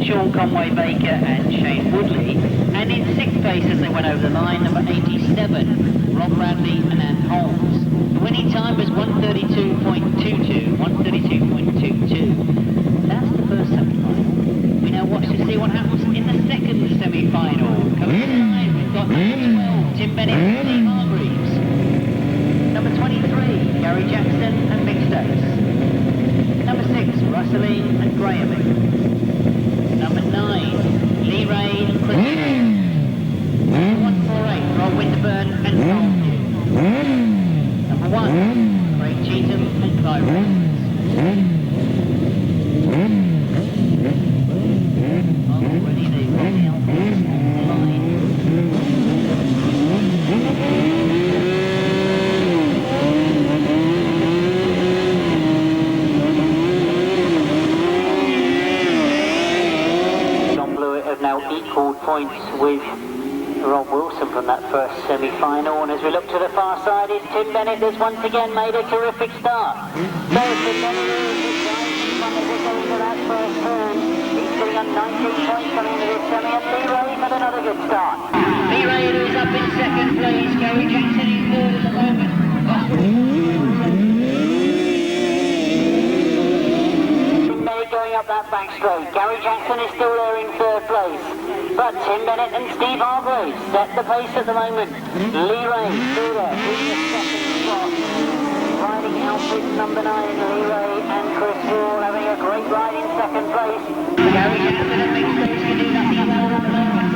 Sean Conway Baker and Shane Woodley. And in sixth place, as they went over the line, number 87, Rob Bradley and Ann Holmes. The winning time was 132.22, 132.22. That's the first semi-final. We now watch to see what happens in the second semi-final. Coming to the line, we've got number 12, Tim Bennett and Steve Hargreaves. Number 23, Gary Jackson and Mick Stokes. Number 6, Russelling and Graham. Number 9, Lee Ray and Chris Hill. Number 148, Rob Winterburn and Carl Hughes. Number 1, Craig Cheatham and Clive Rollins. Already they've got the Alphas on the line. points with Rob Wilson from that first semi-final, and as we look to the far side is Tim Bennett, that's once again made a terrific start. So Tim Bennett is right in front as it goes to that first turn. He's sitting on 19 points coming into this semi, and Lee Ray's had another good start. Lee Ray is up in second place, Gary Jackson is third at the moment. Tim Bennett going up that back straight. Gary Jackson is still there in third place. But Tim Bennett and Steve Hargrave set the pace at the moment. Lee Ray still there in the second spot. Riding outfit number 9, Lee Ray and Chris Wall having a great ride in second place. Gary Jackson and Mick Stokes can do nothing about it at the moment.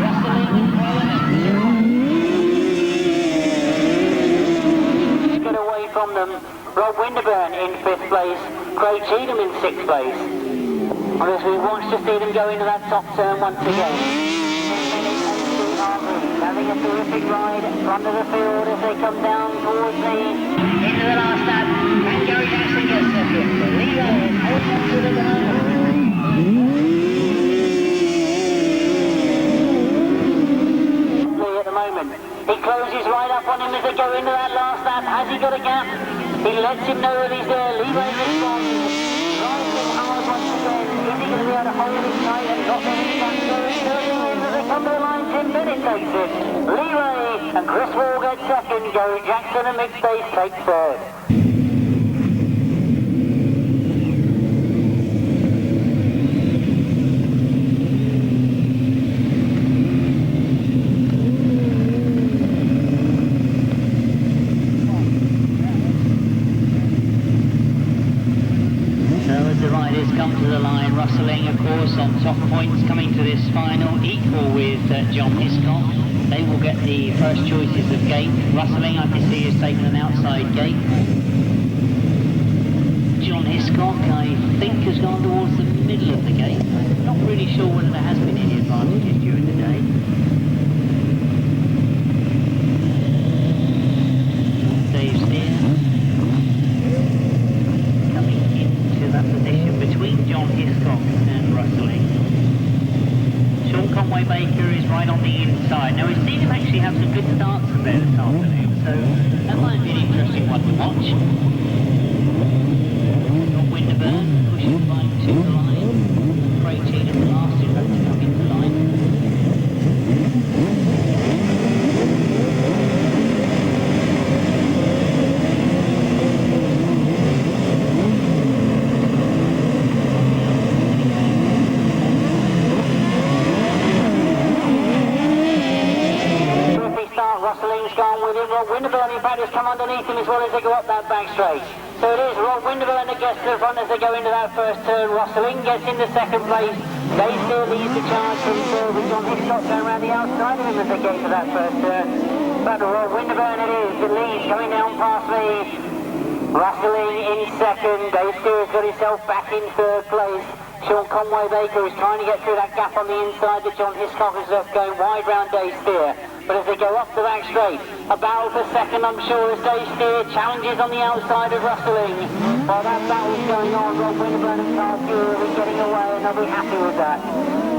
Get away from them. Rob Winterburn in 5th place. Craig Cheatham in 6th place. And as we watch to see them go into that top turn once again. Having a terrific ride in front of the field as they come down towards the into the last lap. And Gary Jackson gets second. Lee Ray is holding on to the at the moment. He closes right up on him as they go into that last lap. Has he got a gap? He lets him know that he's there. Lee Ray responds. Drives him hard once again. Is he going to be able to hold him tight and not let him back there? As they come to the line, Tim Bennett takes it. Lee Ray and Chris Wall get second. Gary Jackson and Mick Stokes take third. Come to the line, Rustling of course on top points coming to this final, equal with John Hiscock. They will get the first choices of gate. Rustling I can see has taken an outside gate. John Hiscock I think has gone towards the middle of the gate. I'm not really sure whether there has been any advantages during the day. Dave's here. John Hiscock and Rustling. Sean Conway Baker is right on the inside. Now we've seen him actually have some good starts from there this afternoon, so that might be an interesting one to watch. Rob Winterburn pushing right to the line. Craig Cheatham the last who hope to come into line. Rustling's gone with him. Rob Winterburn in fact has come underneath him as well as they go up that back straight. So it is Rob Winterburn that gets to the front as they go into that first turn. Rustling gets into second place. They still lead the charge from third with John Hiscock going around the outside of him as they get to that first turn. But Rob Winterburn it is that leads coming down past me. Rustling in second. Dave Steer's got himself back in third place. Sean Conway Baker is trying to get through that gap on the inside that John Hiscock has left going wide round Dave Steer. But as they go up the back straight, a battle for second I'm sure as Dave Steer challenges on the outside of Rustling. While that battle's going on, Rob Winterburn and Carl Fuhr will be getting away and they'll be happy with that.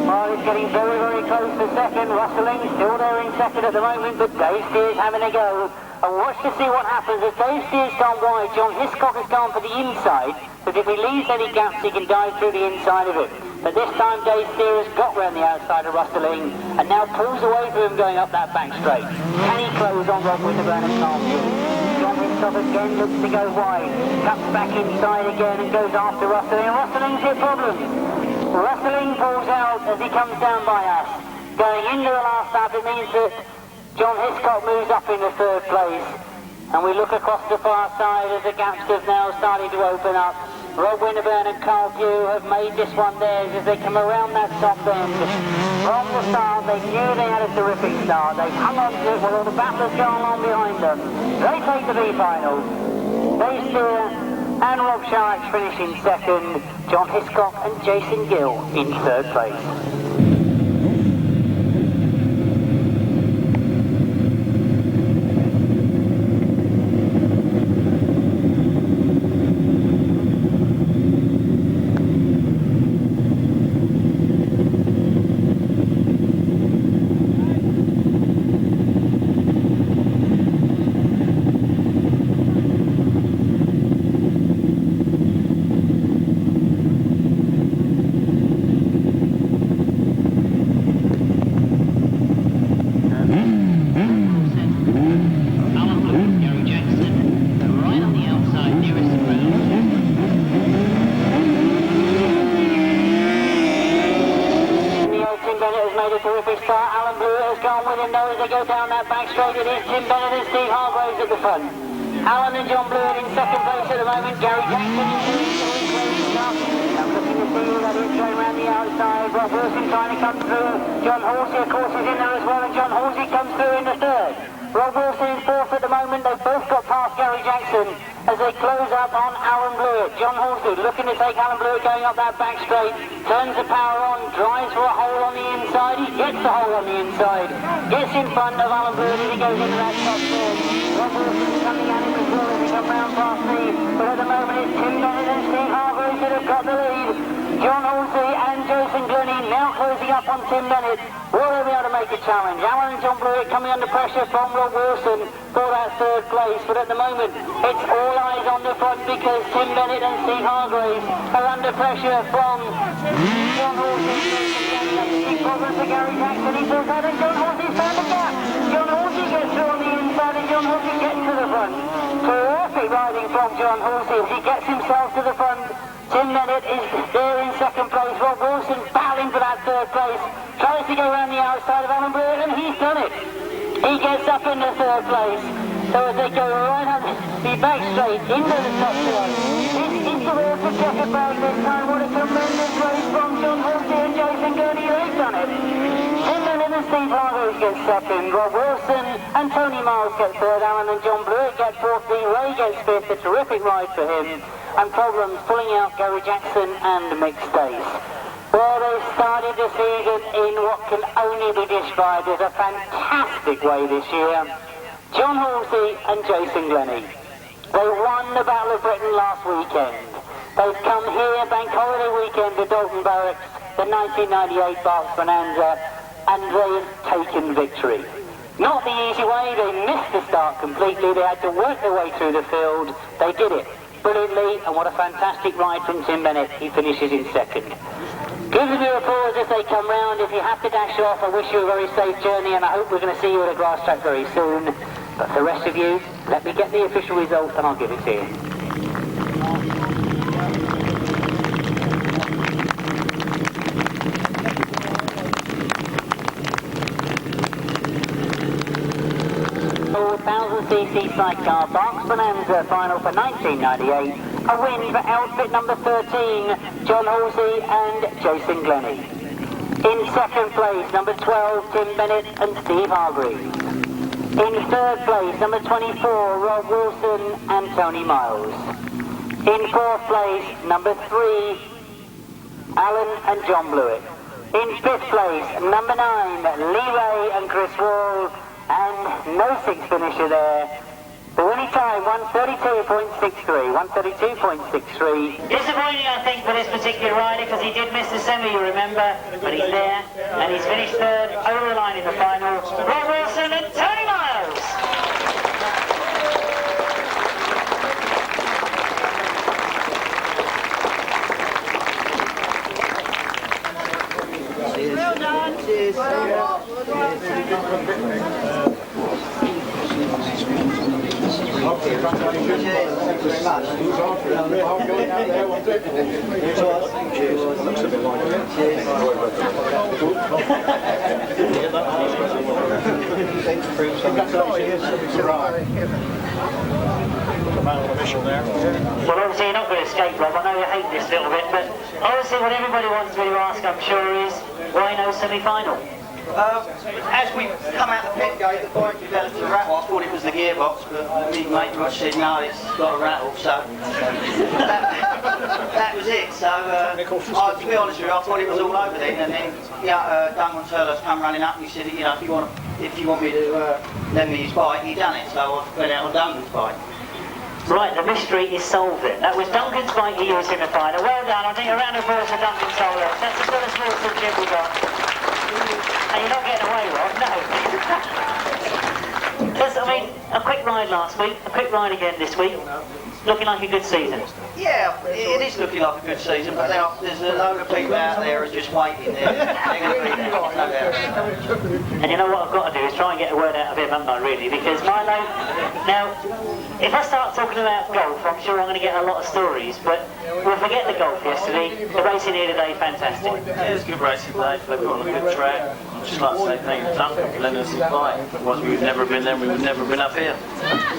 Well, it's getting very, very close to second. Rustling still there in second at the moment, but Dave Steer's having a go. And watch to see what happens. As Dave Steer's gone wide, John Hiscock has gone for the inside, but if he leaves any gaps, he can dive through the inside of it. But this time Dave Steer has got round the outside of Rustling and now pulls away from him going up that back straight. Can he close on Rob Winterburn and Carl Fuhr? John Hiscock again looks to go wide, cuts back inside again and goes after Rustling. And Rustling's hit problems. Rustling pulls out as he comes down by us. Going into the last lap, it means that John Hiscock moves up into third place. And we look across the far side as the gaps have now started to open up. Rob Winterburn and Carl Fuhr have made this one theirs as they come around that top bend. From the start, they knew they had a terrific start. They hung on to it while all the battlers going on behind them. They take the B-finals. Dave Steer and Rob Sharks finish in second. John Hiscock and Jason Gill in third place. on with him though as they go down that back straight. It is Tim Bennett and Steve Hargraves at the front. Alan and John Blewitt in second place at the moment. Gary Jackson in third. I'm looking to see who that is going around the outside. Rob Wilson trying to come through. John Halsey, of course, is in there as well, and John Halsey comes through in the third. Rob Wilson is fourth at the moment. They've both got past Gary Jackson as they close up on Alan Blewitt. John Halsey looking to take Alan Blewitt going up that back straight. Turns the power on, drives for a hole on the inside. He gets the hole on the inside. Gets in front of Alan Blewitt as he goes into that top turn. Rob Wilson coming at him as well as he comes round past Steve. But at the moment it's Tim Bennett and Steve Hargraves that have got the lead. John Halsey and Jason Glenie now closing up on Tim Bennett. Will they be able to make a challenge? Alan and John Blewitt coming under pressure from Rob Wilson for that third place. But at the moment, it's all eyes on the front because Tim Bennett and Steve Hargraves are under pressure from John Halsey. Big problem for Gary Jackson. He pulls out and John Halsey's found the gap. John Halsey gets through on the inside and John Halsey gets to the front. Terrific riding from John Halsey as he gets himself to the front. Tim Bennett is there in second place. Rob Wilson battling for that third place. Tries to go around the outside of Alan Blewitt and he's done it. He gets up in the third place. So as they go right on the back straight into the top turn. This is the wheel to check about this time. What a tremendous race from John Halsey and Jason Glenie. They've done it. Tim Bennett and Steve Hargraves get second. Rob Wilson and Tony Miles get third. Alan and John Blewitt get fourth. Ray gets fifth. A terrific ride for him. And problems pulling out Gary Jackson and Mick Stace. Well, they started the season in what can only be described as a fantastic way this year. John Halsey and Jason Glenie. They won the Battle of Britain last weekend. They've come here, Bank Holiday weekend, to Dalton Berks, the 1998 Berks Bonanza, and they've taken victory. Not the easy way, they missed the start completely, they had to work their way through the field. They did it brilliantly, and what a fantastic ride from Tim Bennett. He finishes in second. Give them your applause as they come round. If you have to dash off, I wish you a very safe journey, and I hope we're going to see you at a grass track very soon. But for the rest of you, let me get the official result and I'll give it to you. cc sidecar Berks Bonanza final for 1998. A win for outfit number 13, John Halsey and Jason Glenie. In second place, number 12, Tim Bennett and Steve Hargraves. In third place, number 24, Rob Wilson and Tony Miles. In fourth place, number 3, Alan and John Blewitt. In fifth place, number 9, Lee Ray and Chris Wall. And no sixth finisher there. The winning time, 132.63. 132.63. Disappointing, I think, for this particular rider because he did miss the semi, you remember, but he's there and he's finished third over the line in the final. Rob Wilson and Tony Miles. Well done. Cheers. Well, obviously you're not going to escape, Rob. I know you hate this a little bit, but obviously what everybody wants me to ask, I'm sure, is why no semi-final? As we come out the pit gate, the bike developed a rattle. I thought it was the gearbox, but me mate Ross said no, it's got a rattle, so that was it. So to be honest with you, I thought it was all over then, and then Duncan Turler's come running up and he said, you know, if you want me to lend me his bike, he done it. So I went out on Duncan's bike. Right, the mystery is solved then. That was Duncan's bike he used in the final. Well done, I think a round of applause for Duncan Solar. That's as good a sportsmanship we got. And you're not getting away, Rob, no. Because, I mean, a quick ride last week, a quick ride again this week. Looking like a good season. Yeah, it is looking like a good season, but now there's a load of people out there who are just waiting there. They're going to be there, no doubt. And you know what I've got to do is try and get a word out out of him, haven't I, really? Because Milo, now, if I start talking about golf, I'm sure I'm going to get a lot of stories, but we'll forget the golf yesterday. The racing here today, fantastic. Yeah, it was good racing today. They were on a good track. I'd just like to say thank you, Tom, for letting us apply. Otherwise, we would never have been there, we would never have been up here.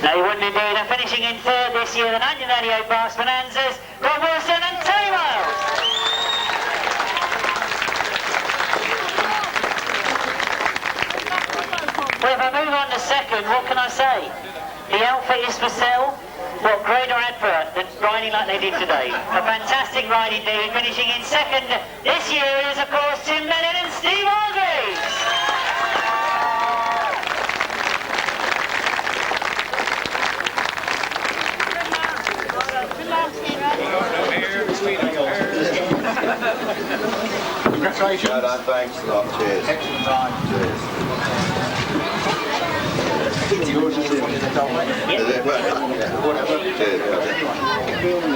No, you wouldn't indeed. And finishing in third this year, the 1988 Berks Bonanzas, Rob Wilson and Tony Wales. Well, if I move on to second, what can I say? The outfit is for sale. What greater advert than riding like they did today. A fantastic ride indeed. Finishing in second this year is, of course, Tim Bennett and Steve Hargreaves. Congratulations. Well done, thanks a lot. Cheers. Excellent ride. Cheers. Yours is in. Is it? Whatever. Cheers.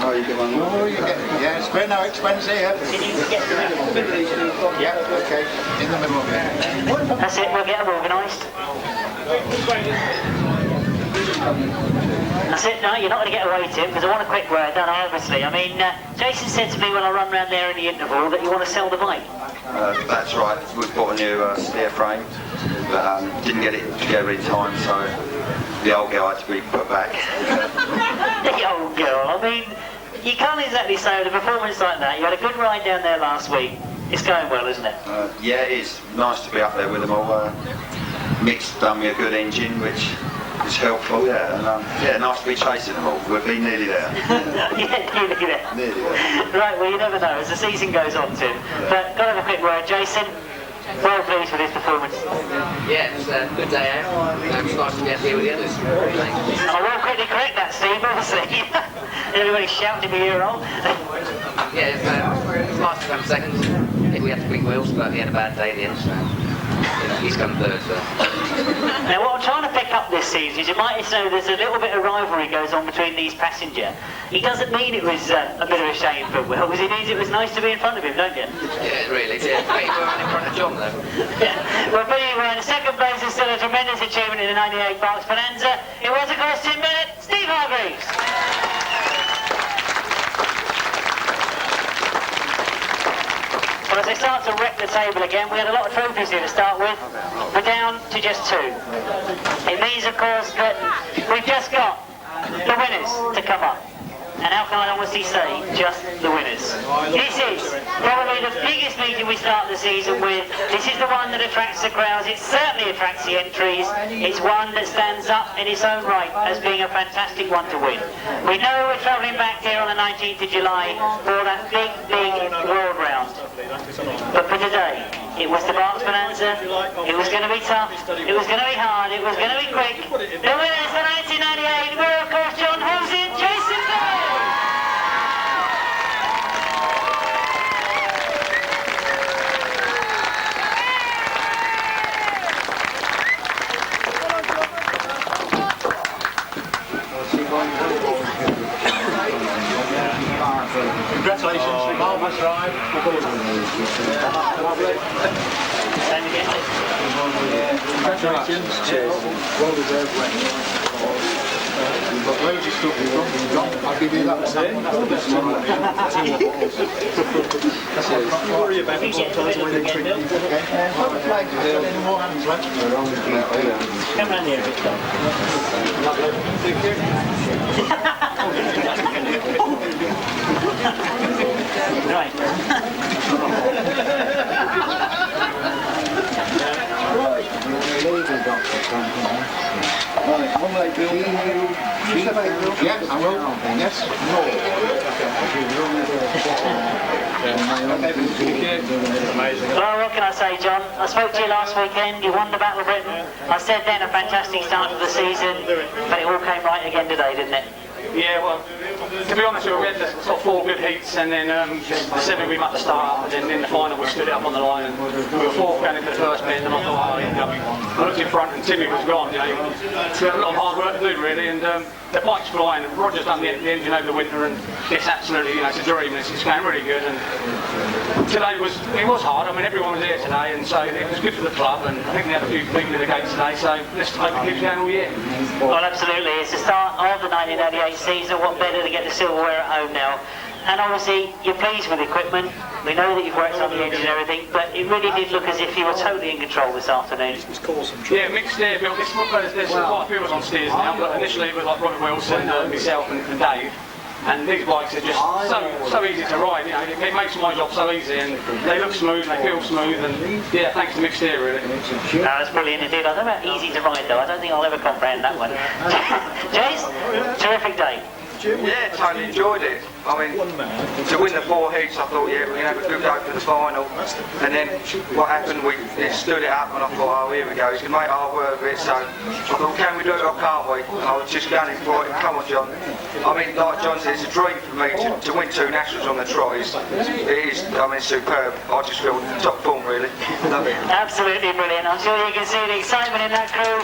Oh, you get one more? Oh, you get it. Yeah, spend no expense here. Yeah, okay. In the middle of it. That's it, we'll get them organised. That's it, no, you're not going to get away, Tim, because I want a quick word, don't I, obviously. I mean, Jason said to me when I run round there in the interval that you want to sell the bike. That's right. We've bought a new steer frame, but didn't get it together in time, so the old girl had to be put back. The old girl, I mean, you can't exactly say with a performance like that. You had a good ride down there last week. It's going well, isn't it? Yeah, it is. Nice to be up there with them all. Mixed done with a good engine, which is helpful, yeah. And yeah, nice to be chasing them all. We'll be nearly there. Yeah, nearly there. Nearly there. Right, well, you never know as the season goes on, Tim. But got to have a quick word, Jason. Well pleased with his performance. Yeah, it was a good day out. It was nice to be up here with the others. And I will quickly correct that, Steve, obviously. Everybody's shouting to be here all. Yeah, it was nice to come second. We had to quick wheels, but he had a bad day at the end, so he's come third. So. Now, what I'm trying to pick up this season is you might know there's a little bit of rivalry goes on between these passengers. He doesn't mean it was a bit of a shame for Will, because he means it was nice to be in front of him, don't you? Yeah, really. Yeah, but you weren't in front of John, though. Yeah. Well, but you were in second place is still a tremendous achievement in the 98 Berks Bonanza. It was, of course, Tim Bennett, Steve Hargreaves. Well, as they start to wreck the table again, we had a lot of trophies here to start with. We're down to just 2. It means, of course, that we've just got the winners to come up. And how can I honestly say, just the winners? This is probably the biggest meeting we start the season with. This is the one that attracts the crowds. It certainly attracts the entries. It's one that stands up in its own right as being a fantastic one to win. We know we're travelling back here on the 19th of July for that big, big world round. But for today, it was the Berks Bonanza. It was going to be tough. It was going to be hard. It was going to be quick. The winners for 1998 were, of course, John Halsey and Jason Bennett. Congratulations, marvellous ride. Congratulations. Cheers. Well deserved win. You've got loads of stuff you've done. I'll give you that one. Don't worry about it sometimes when they trick you. Any more hands left? Come round here a bit, John. Right. Yeah, I will. Yes. Well, what can I say, John? I spoke to you last weekend. You won the Battle of Britain. I said then a fantastic start to the season, but it all came right again today, didn't it? Yeah, well, to be honest with you, we had the sort of 4 good heats, and then the 7 we mucked the start up, and then in the final we stood it up on the line, and we were 4th going into the first bend, and I thought, I looked in front and Timmy was gone, you know. We had a lot of hard work to do really, and the bike's flying, and Roger's done the engine over the winter, and it's absolutely, you know, it's a dream, and it's going really good, and today it was hard. I mean, everyone was here today, and so it was good for the club, and I think we had a few people in the gate today, so let's hope it keeps going all year. Well, absolutely. It's the start of the 1988 season. What better to get the silverware at home now? And obviously, you're pleased with the equipment. We know that you've worked on the engine and everything, but it really did look as if you were totally in control this afternoon. Yeah, mixed steer build. There's quite a few of us on steers now, but initially it was like Robert Wilson, myself and Dave. And these bikes are just so easy to ride, you know, it makes my job so easy, and they look smooth, they feel smooth, and yeah, thanks to mixed steer really. That's brilliant indeed. I don't know about easy to ride though, I don't think I'll ever comprehend that one. Jace, terrific day. Yeah, totally enjoyed it. I mean, to win the 4 heats, I thought, yeah, we're going to have a good go for the final. And then what happened, we stood it up, and I thought, oh, here we go, he's going to make hard work of it. So I thought, can we do it or can't we? And I was just going for it. Come on, John. I mean, like John said, it's a dream for me to win 2 nationals on the trot. It is, I mean, superb. I just feel top form, really. Love it. Absolutely brilliant. I'm sure you can see the excitement in that crew.